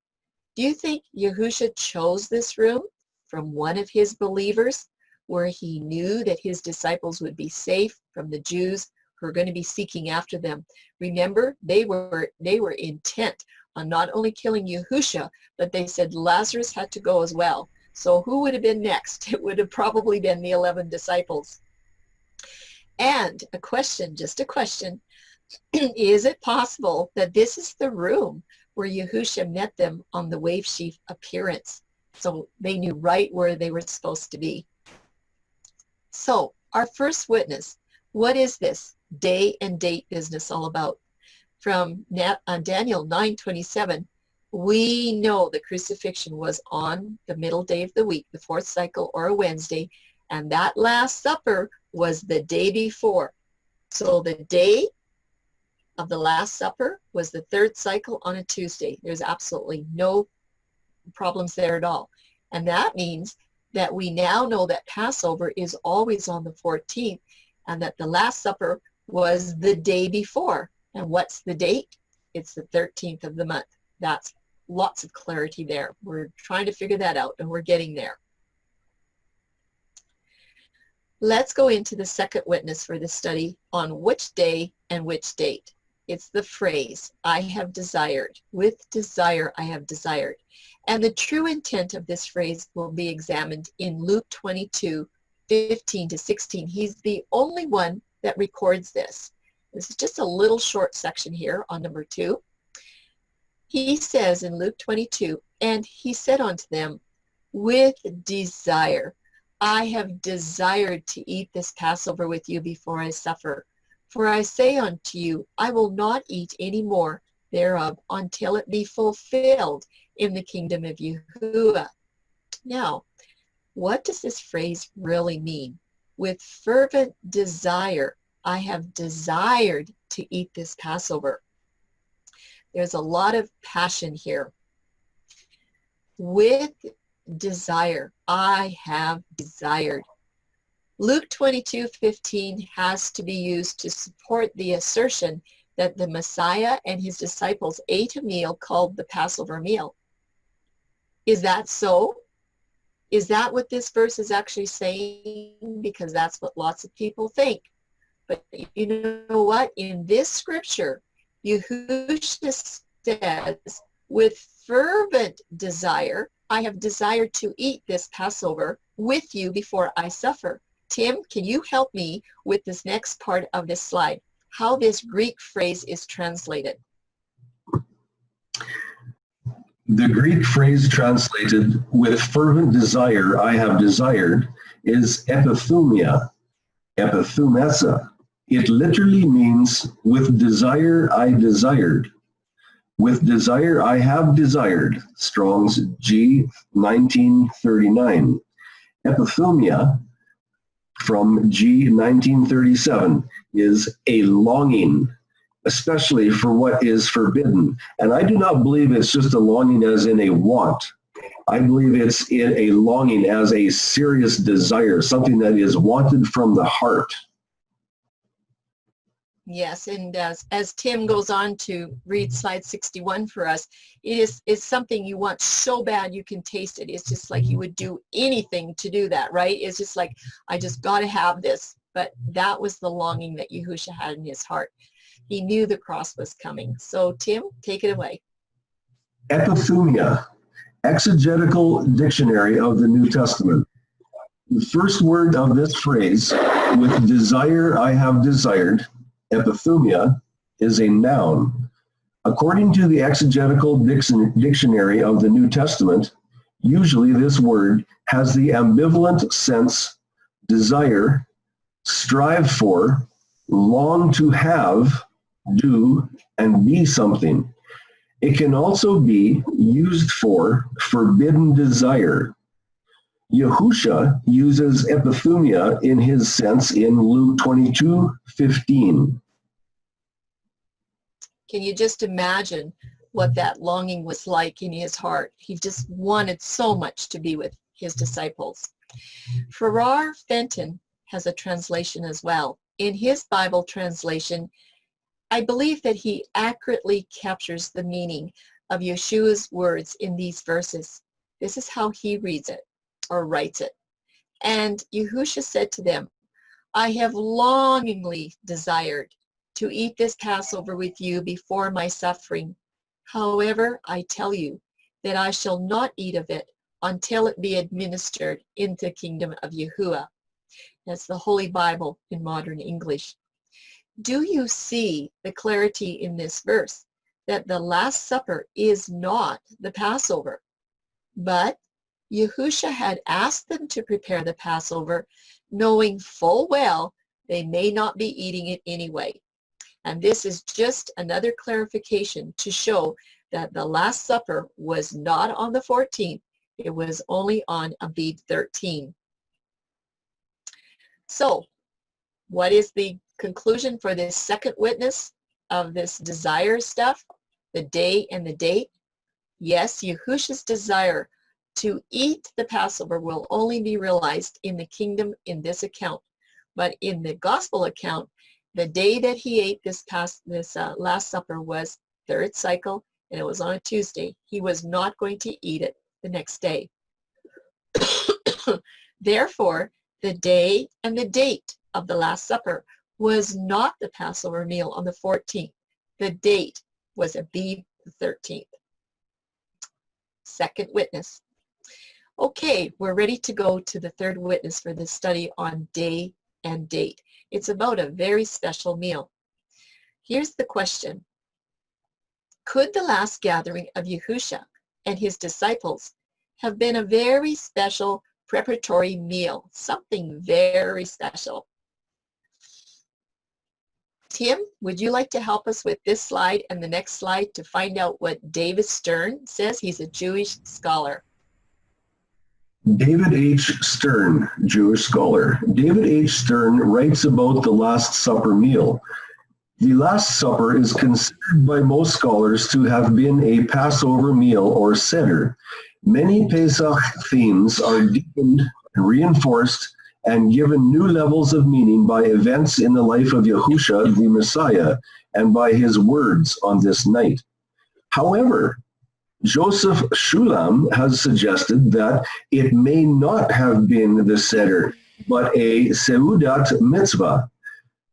Do you think Yahusha chose this room from one of his believers where he knew that his disciples would be safe from the Jews who are going to be seeking after them? Remember, they were intent on not only killing Yahusha, but they said Lazarus had to go as well. So who would have been next? It would have probably been the 11 disciples. And a question, just a question, is it possible that this is the room where Yahusha met them on the wave sheaf appearance? So they knew right where they were supposed to be. So our first witness, what is this day and date business all about? From Daniel 9:27, we know the crucifixion was on the middle day of the week, the fourth cycle or a Wednesday, and that Last Supper was the day before. So the day of the Last Supper was the third cycle on a Tuesday. There's absolutely no problems there at all. And that means that we now know that Passover is always on the 14th and that the Last Supper was the day before. And what's the date? It's the 13th of the month. That's lots of clarity there. We're trying to figure that out and we're getting there. Let's go into the second witness for this study on which day and which date. It's the phrase, I have desired. With desire, I have desired. And the true intent of this phrase will be examined in Luke 22:15-16. He's the only one that records this. This is just a little short section here on number 2. He says in Luke 22, and he said unto them, with desire, I have desired to eat this Passover with you before I suffer. For I say unto you, I will not eat any more thereof until it be fulfilled in the kingdom of Yahuwah. Now, what does this phrase really mean? With fervent desire, I have desired to eat this Passover. There's a lot of passion here. with desire. I have desired. Luke 22:15 has to be used to support the assertion that the Messiah and his disciples ate a meal called the Passover meal. Is that so? Is that what this verse is actually saying? Because that's what lots of people think. But you know what? In this scripture, Yahushua says, with fervent desire, I have desired to eat this Passover with you before I suffer. Tim, can you help me with this next part of this slide? How this Greek phrase is translated? The Greek phrase translated with fervent desire I have desired is epithumia, epithumesa. It literally means with desire I desired. With desire I have desired. Strong's G 1939. Epithumia from G 1937 is a longing, especially for what is forbidden. And I do not believe it's just a longing as in a want. I believe it's in a longing as a serious desire, something that is wanted from the heart. Yes, and as Tim goes on to read slide 61 for us, it's something you want so bad you can taste it. It's just like you would do anything to do that, right? It's just like, I just got to have this. But that was the longing that Yahushua had in his heart. He knew the cross was coming. So Tim, take it away. Epithumia, exegetical dictionary of the New Testament. The first word of this phrase, with desire I have desired, epithumia, is a noun. According to the exegetical dictionary of the New Testament, usually this word has the ambivalent sense desire, strive for, long to have, do, and be something. It can also be used for forbidden desire. Yahushua uses epithumia in his sense in Luke 22:15. Can you just imagine what that longing was like in his heart? He just wanted so much to be with his disciples. Farrar Fenton has a translation as well. In his Bible translation, I believe that he accurately captures the meaning of Yeshua's words in these verses. This is how he reads it or writes it. And Yahushua said to them, I have longingly desired to eat this Passover with you before my suffering. However, I tell you that I shall not eat of it until it be administered in the kingdom of Yahuwah. That's the Holy Bible in modern English. Do you see the clarity in this verse that the Last Supper is not the Passover? But Yahushua had asked them to prepare the Passover, knowing full well they may not be eating it anyway. And this is just another clarification to show that the Last Supper was not on the 14th. It was only on Abib 13. So, what is the conclusion for this second witness of this desire stuff? The day and the date? Yes, Yahushua's desire to eat the Passover will only be realized in the kingdom in this account. But in the gospel account, the day that he ate this Last Supper was third cycle, and it was on a Tuesday. He was not going to eat it the next day. Therefore, the day and the date of the Last Supper was not the Passover meal on the 14th. The date was Abib the 13th. Second witness. Okay, we're ready to go to the third witness for this study on day and date. It's about a very special meal. Here's the question. Could the last gathering of Yahushua and his disciples have been a very special preparatory meal? Something very special. Tim, would you like to help us with this slide and the next slide to find out what David Stern says? He's a Jewish scholar. David H. Stern, Jewish scholar. David H. Stern writes about the Last Supper meal. The Last Supper is considered by most scholars to have been a Passover meal or seder. Many Pesach themes are deepened, reinforced, and given new levels of meaning by events in the life of Yahusha, the Messiah, and by his words on this night. However, Joseph Shulam has suggested that it may not have been the Seder, but a Seudat Mitzvah,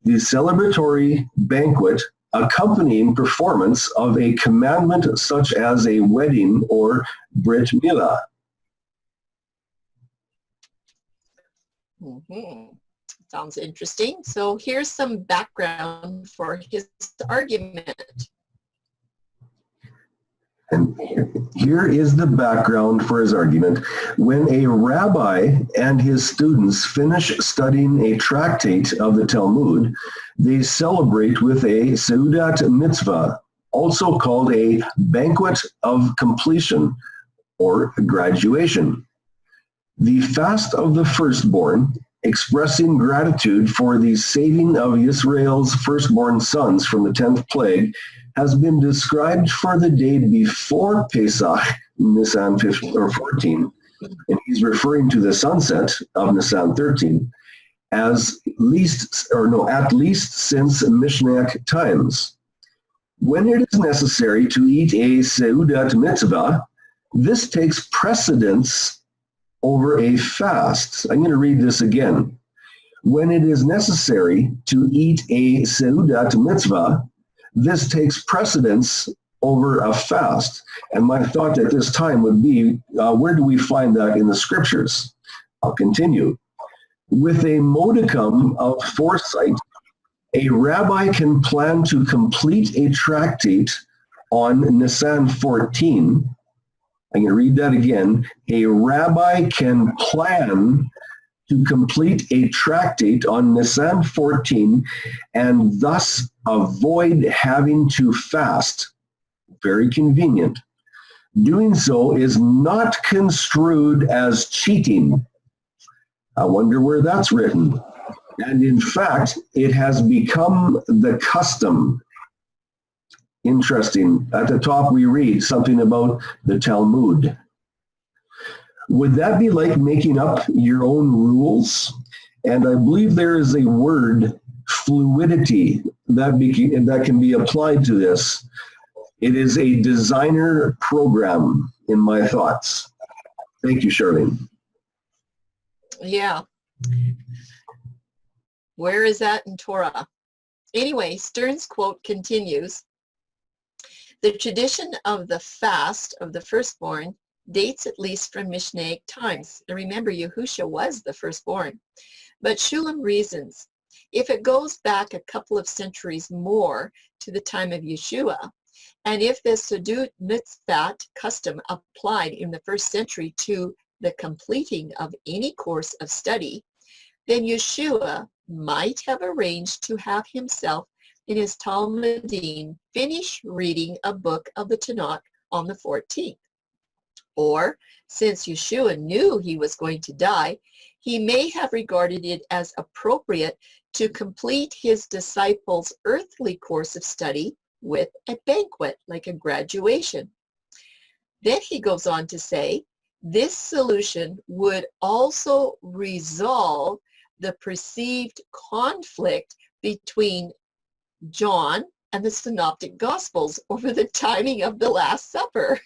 the celebratory banquet accompanying performance of a commandment such as a wedding or Brit Milah. Sounds interesting. So here's some background for his argument. And here is the background for his argument. When a rabbi and his students finish studying a tractate of the Talmud, they celebrate with a Seudat Mitzvah, also called a banquet of completion or graduation. The fast of the firstborn, expressing gratitude for the saving of Israel's firstborn sons from the 10th plague, has been described for the day before Pesach, Nisan 14, and he's referring to the sunset of Nisan 13, at least since Mishnaic times. When it is necessary to eat a Seudat Mitzvah, this takes precedence over a fast. I'm going to read this again. When it is necessary to eat a Seudat Mitzvah, this takes precedence over a fast. And my thought at this time would be, where do we find that in the scriptures? I'll continue. With a modicum of foresight, a rabbi can plan to complete a tractate on Nisan 14. I'm going to read that again. A rabbi can plan to complete a tractate on Nisan 14 and thus avoid having to fast. Very convenient. Doing so is not construed as cheating. I wonder where that's written. And in fact, it has become the custom. Interesting. At the top we read something about the Talmud. Would that be like making up your own rules? And I believe there is a word, fluidity, that can be applied to this. It is a designer program in my thoughts. Thank you, Charlene. Yeah. Where is that in Torah? Anyway, Stern's quote continues. The tradition of the fast of the firstborn dates at least from Mishnaic times. And remember, Yahusha was the firstborn. But Shulam reasons, if it goes back a couple of centuries more to the time of Yeshua, and if the Seudat Mitzvah custom applied in the first century to the completing of any course of study, then Yeshua might have arranged to have himself in his Talmudim finish reading a book of the Tanakh on the 14th. Or, since Yeshua knew he was going to die, he may have regarded it as appropriate to complete his disciples' earthly course of study with a banquet, like a graduation. Then he goes on to say, this solution would also resolve the perceived conflict between John and the Synoptic Gospels over the timing of the Last Supper.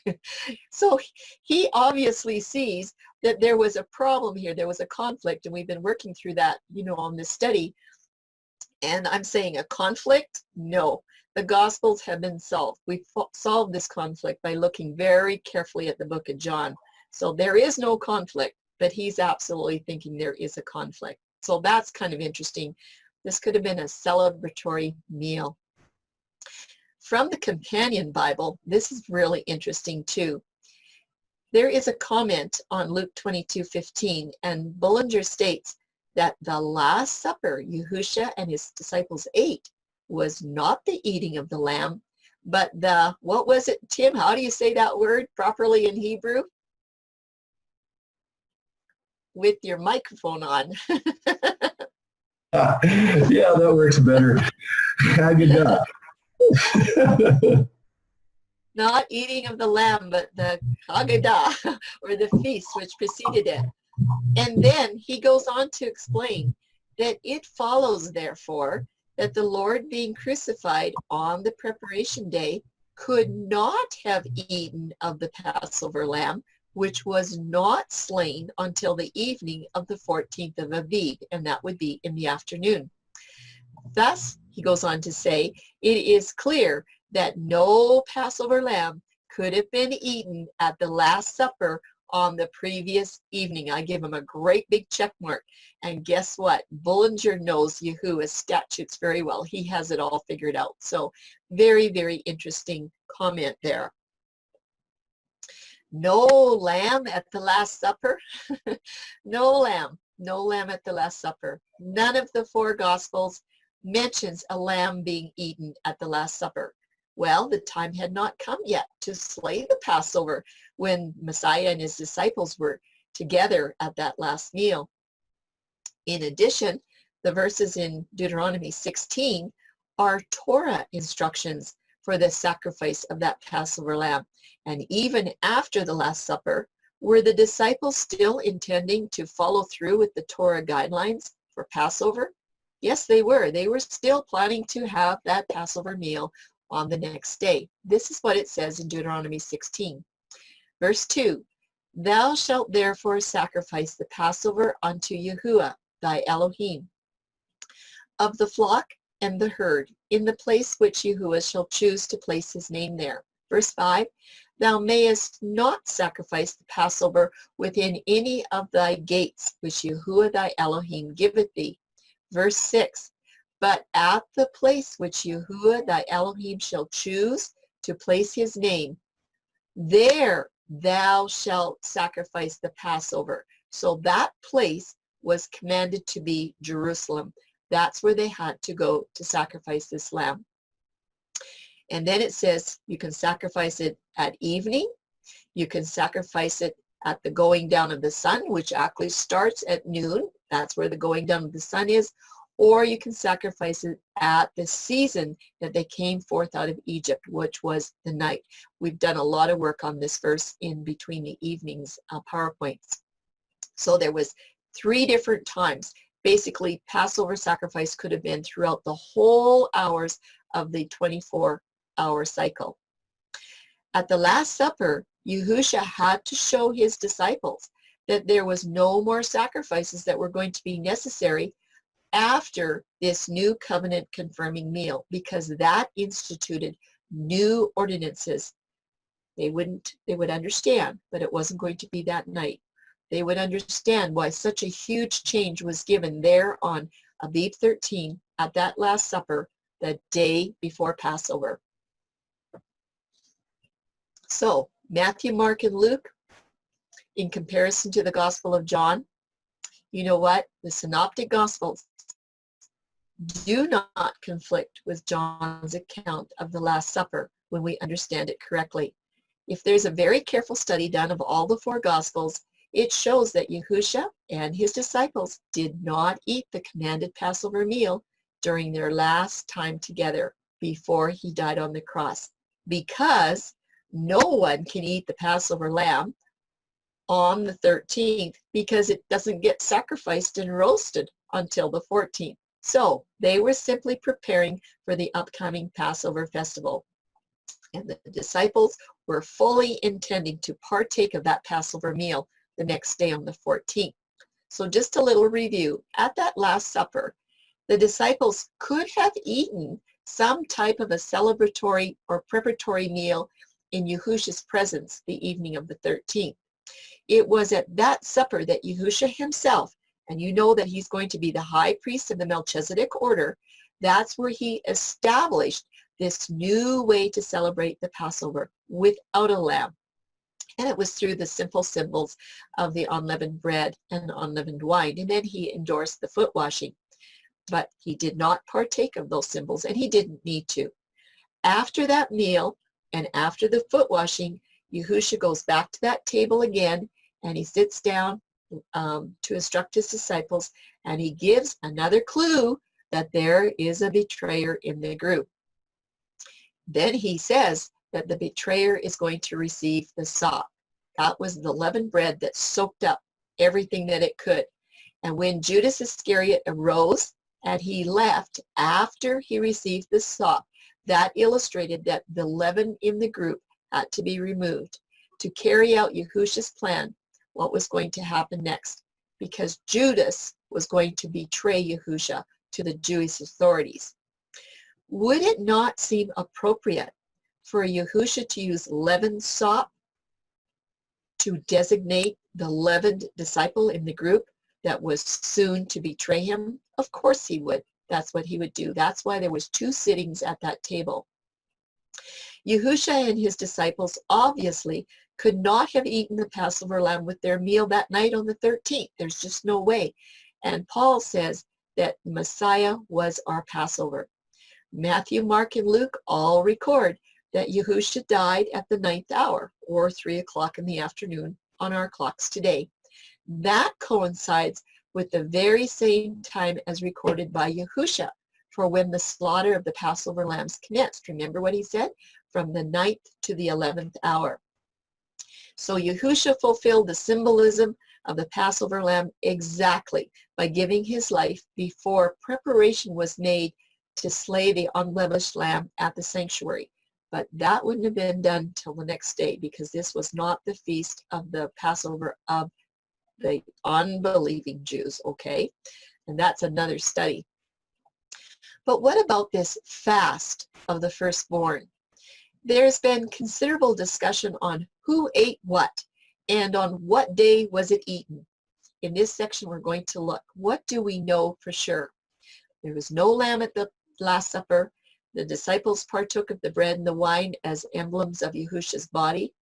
So he obviously sees that there was a problem here. There was a conflict, and we've been working through that, on this study. And I'm saying a conflict? No. The Gospels have been solved. We've solved this conflict by looking very carefully at the book of John. So there is no conflict, but he's absolutely thinking there is a conflict. So that's kind of interesting. This could have been a celebratory meal. From the Companion Bible, this is really interesting too. There is a comment on Luke 22:15, and Bullinger states that the Last Supper Yahusha and his disciples ate was not the eating of the lamb, but the, what was it, Tim? How do you say that word properly in Hebrew? With your microphone on. Yeah, that works better. Haggadah. not eating of the lamb, but the Haggadah, or the feast which preceded it. And then he goes on to explain that it follows, therefore, that the Lord being crucified on the preparation day could not have eaten of the Passover lamb, which was not slain until the evening of the 14th of Abib, and that would be in the afternoon. Thus, he goes on to say, it is clear that no Passover lamb could have been eaten at the Last Supper on the previous evening. I give him a great big check mark. And guess what? Bullinger knows Yahuwah's statutes very well. He has it all figured out. So very, very interesting comment there. No lamb at the Last Supper. No lamb at the Last Supper. None of the four Gospels mentions a lamb being eaten at the Last Supper. Well, the time had not come yet to slay the Passover when Messiah and his disciples were together at that last meal. In addition, the verses in Deuteronomy 16 are Torah instructions for the sacrifice of that Passover lamb. And even after the Last Supper, were the disciples still intending to follow through with the Torah guidelines for Passover? Yes, they were. They were still planning to have that Passover meal on the next day. This is what it says in Deuteronomy 16. Verse 2, Thou shalt therefore sacrifice the Passover unto Yahuwah, thy Elohim, of the flock and the herd, in the place which Yahuwah shall choose to place his name there. Verse 5, Thou mayest not sacrifice the Passover within any of thy gates, which Yahuwah thy Elohim giveth thee. Verse 6, But at the place which Yahuwah thy Elohim shall choose to place his name, there thou shalt sacrifice the Passover. So that place was commanded to be Jerusalem. That's where they had to go to sacrifice this lamb. And then it says you can sacrifice it at evening. You can sacrifice it at the going down of the sun, which actually starts at noon. That's where the going down of the sun is. Or you can sacrifice it at the season that they came forth out of Egypt, which was the night. We've done a lot of work on this verse in between the evenings PowerPoints. So there was 3 different times. Basically, Passover sacrifice could have been throughout the whole hours of the 24-hour cycle. At the Last Supper, Yahusha had to show his disciples that there was no more sacrifices that were going to be necessary after this new covenant confirming meal, because that instituted new ordinances. They would understand, but it wasn't going to be that night. They would understand why such a huge change was given there on Abib 13 at that Last Supper, the day before Passover. So Matthew, Mark, and Luke, in comparison to the Gospel of John, you know what? The Synoptic Gospels do not conflict with John's account of the Last Supper when we understand it correctly. If there's a very careful study done of all the 4 Gospels, it shows that Yahusha and his disciples did not eat the commanded Passover meal during their last time together before he died on the cross, because no one can eat the Passover lamb on the 13th because it doesn't get sacrificed and roasted until the 14th. So they were simply preparing for the upcoming Passover festival. And the disciples were fully intending to partake of that Passover meal the next day on the 14th. So just a little review. At that Last Supper, the disciples could have eaten some type of a celebratory or preparatory meal in Yahusha's presence the evening of the 13th. It was at that supper that Yahusha himself, and you know that he's going to be the high priest of the Melchizedek order, that's where he established this new way to celebrate the Passover without a lamb. And it was through the simple symbols of the unleavened bread and unleavened wine. And then he endorsed the foot washing. But he did not partake of those symbols, and he didn't need to. After that meal and after the foot washing, Yahusha goes back to that table again, and he sits down to instruct his disciples, and he gives another clue that there is a betrayer in the group. Then he says that the betrayer is going to receive the sop. That was the leavened bread that soaked up everything that it could. And when Judas Iscariot arose and he left after he received the sop, that illustrated that the leaven in the group had to be removed to carry out Yahushua's plan, what was going to happen next, because Judas was going to betray Yahushua to the Jewish authorities. Would it not seem appropriate for Yahushua to use leavened sop to designate the leavened disciple in the group that was soon to betray him? Of course he would. That's what he would do. That's why there was 2 sittings at that table. Yahushua and his disciples obviously could not have eaten the Passover lamb with their meal that night on the 13th. There's just no way. And Paul says that Messiah was our Passover. Matthew, Mark, and Luke all record that Yahushua died at the 9th hour, or 3 o'clock in the afternoon on our clocks today. That coincides with the very same time as recorded by Yahushua for when the slaughter of the Passover lambs commenced. Remember what he said? From the 9th to the 11th hour. So Yahushua fulfilled the symbolism of the Passover lamb exactly by giving his life before preparation was made to slay the unblemished lamb at the sanctuary. But that wouldn't have been done till the next day, because this was not the feast of the Passover of the unbelieving Jews, okay? And that's another study. But what about this fast of the firstborn? There's been considerable discussion on who ate what and on what day was it eaten. In this section, we're going to look. What do we know for sure? There was no lamb at the Last Supper. The disciples partook of the bread and the wine as emblems of Yahushua's body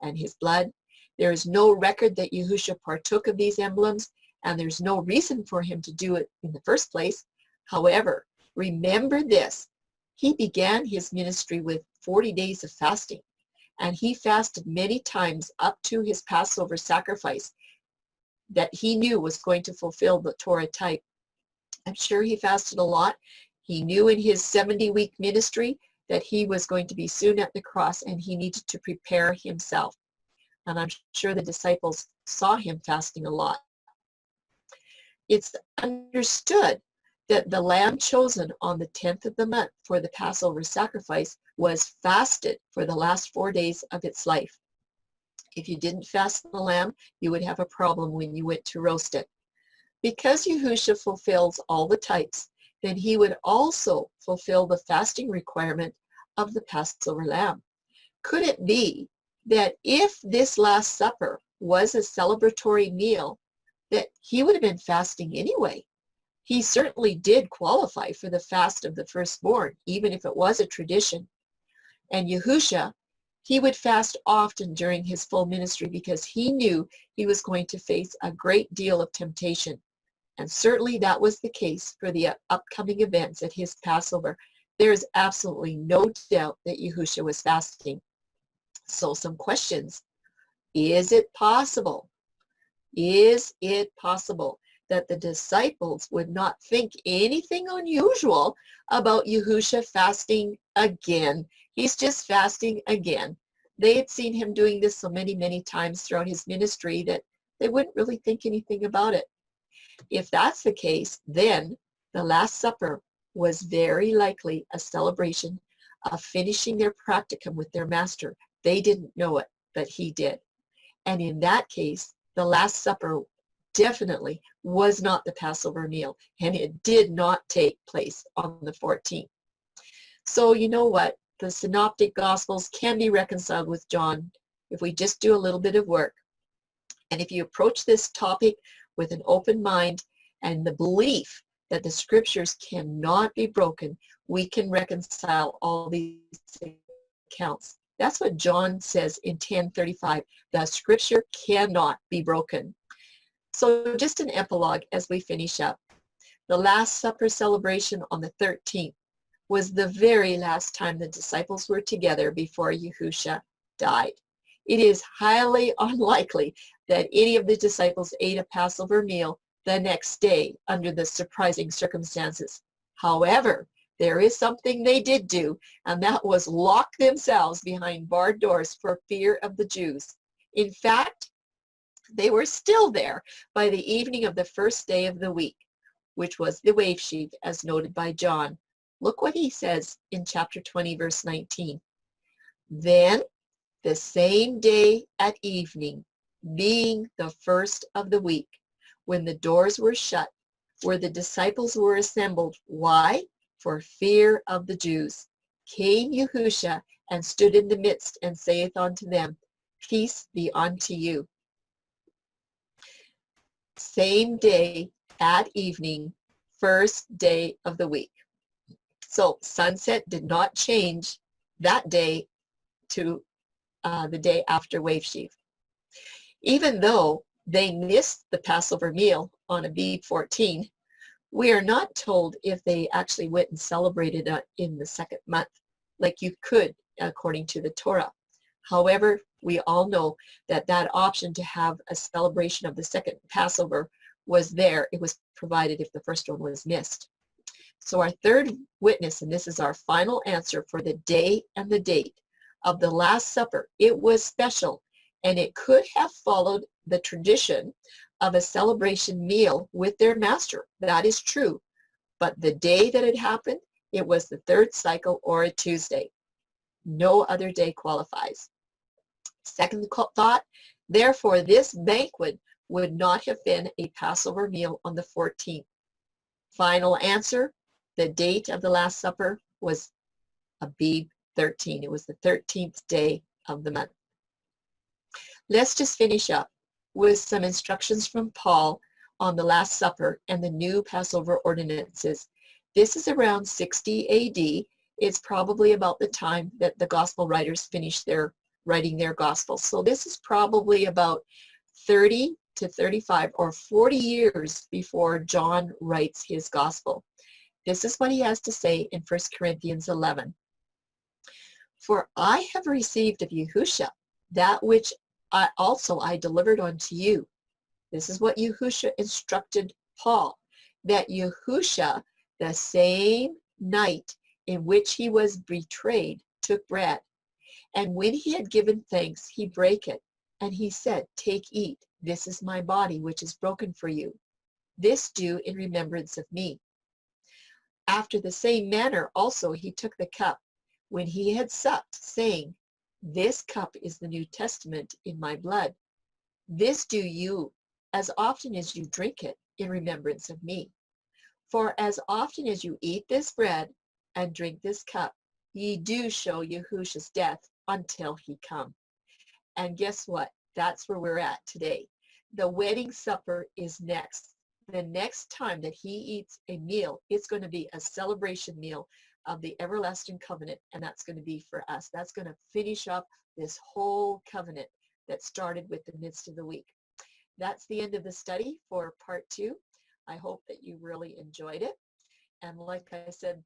and his blood. There is no record that Yahushua partook of these emblems, and there's no reason for him to do it in the first place. However, remember this. He began his ministry with 40 days of fasting, and he fasted many times up to his Passover sacrifice that he knew was going to fulfill the Torah type. I'm sure he fasted a lot. He knew in his 70-week ministry that he was going to be soon at the cross, and he needed to prepare himself. And I'm sure the disciples saw him fasting a lot. It's understood that the lamb chosen on the 10th of the month for the Passover sacrifice was fasted for the last 4 days of its life. If you didn't fast the lamb, you would have a problem when you went to roast it. Because Yahushua fulfills all the types, then he would also fulfill the fasting requirement of the Passover lamb. Could it be that if this Last Supper was a celebratory meal, that he would have been fasting anyway? He certainly did qualify for the fast of the firstborn, even if it was a tradition. And Yahushua, he would fast often during his full ministry because he knew he was going to face a great deal of temptation. And certainly that was the case for the upcoming events at his Passover. There is absolutely no doubt that Yahushua was fasting. So some questions. Is it possible? Is it possible that the disciples would not think anything unusual about Yahushua fasting again? He's just fasting again. They had seen him doing this so many, many times throughout his ministry that they wouldn't really think anything about it. If that's the case, then the Last Supper was very likely a celebration of finishing their practicum with their master. They didn't know it, but he did. And in that case, the Last Supper definitely was not the Passover meal, and it did not take place on the 14th. So you know what? The Synoptic Gospels can be reconciled with John if we just do a little bit of work. And if you approach this topic with an open mind and the belief that the scriptures cannot be broken, we can reconcile all these accounts. That's what John says in 10:35. The scripture cannot be broken. So just an epilogue as we finish up. The Last Supper celebration on the 13th was the very last time the disciples were together before Yahushua died. It is highly unlikely that any of the disciples ate a Passover meal the next day under the surprising circumstances. However, there is something they did do, and that was lock themselves behind barred doors for fear of the Jews. In fact, they were still there by the evening of the first day of the week, which was the wave sheaf, as noted by John. Look what he says in chapter 20, verse 19. Then the same day at evening, being the first of the week, when the doors were shut, where the disciples were assembled. Why? For fear of the Jews. Came Yahusha and stood in the midst and saith unto them, Peace be unto you. Same day at evening, first day of the week. So sunset did not change that day to the day after wave sheaf. Even though they missed the Passover meal on Abib 14, we are not told if they actually went and celebrated in the second month, like you could according to the Torah. However, we all know that that option to have a celebration of the second Passover was there. It was provided if the first one was missed. So our third witness, and this is our final answer for the day and the date of the Last Supper, it was special, and it could have followed the tradition of a celebration meal with their master. That is true. But the day that it happened, it was the third cycle or a Tuesday. No other day qualifies. Second thought, therefore this banquet would not have been a Passover meal on the 14th. Final answer, the date of the Last Supper was Abib 13. It was the 13th day of the month. Let's just finish up with some instructions from Paul on the Last Supper and the new Passover ordinances. This is around 60 AD. It's probably about the time that the gospel writers finished writing their gospel. So this is probably about 30 to 35 or 40 years before John writes his gospel. This is what he has to say in 1 Corinthians 11. For I have received of Yahusha that which I delivered unto you. This is what Yahusha instructed Paul, that Yahusha, the same night in which he was betrayed, took bread. And when he had given thanks, he brake it. And he said, Take, eat. This is my body, which is broken for you. This do in remembrance of me. After the same manner also he took the cup when he had supped, saying, This cup is the New Testament in my blood. This do you, as often as you drink it, in remembrance of me. For as often as you eat this bread and drink this cup, ye do show Yahusha's death until he come. And guess what? That's where we're at today. The wedding supper is next. The next time that he eats a meal, it's going to be a celebration meal of the everlasting covenant, and that's going to be for us. That's going to finish up this whole covenant that started with the midst of the week. That's the end of the study for part 2. I hope that you really enjoyed it. And like I said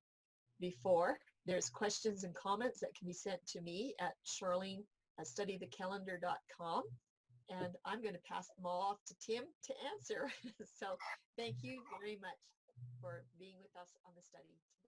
before, there's questions and comments that can be sent to me at Charlene@studythecalendar.com. And I'm going to pass them all off to Tim to answer. So thank you very much for being with us on the study today.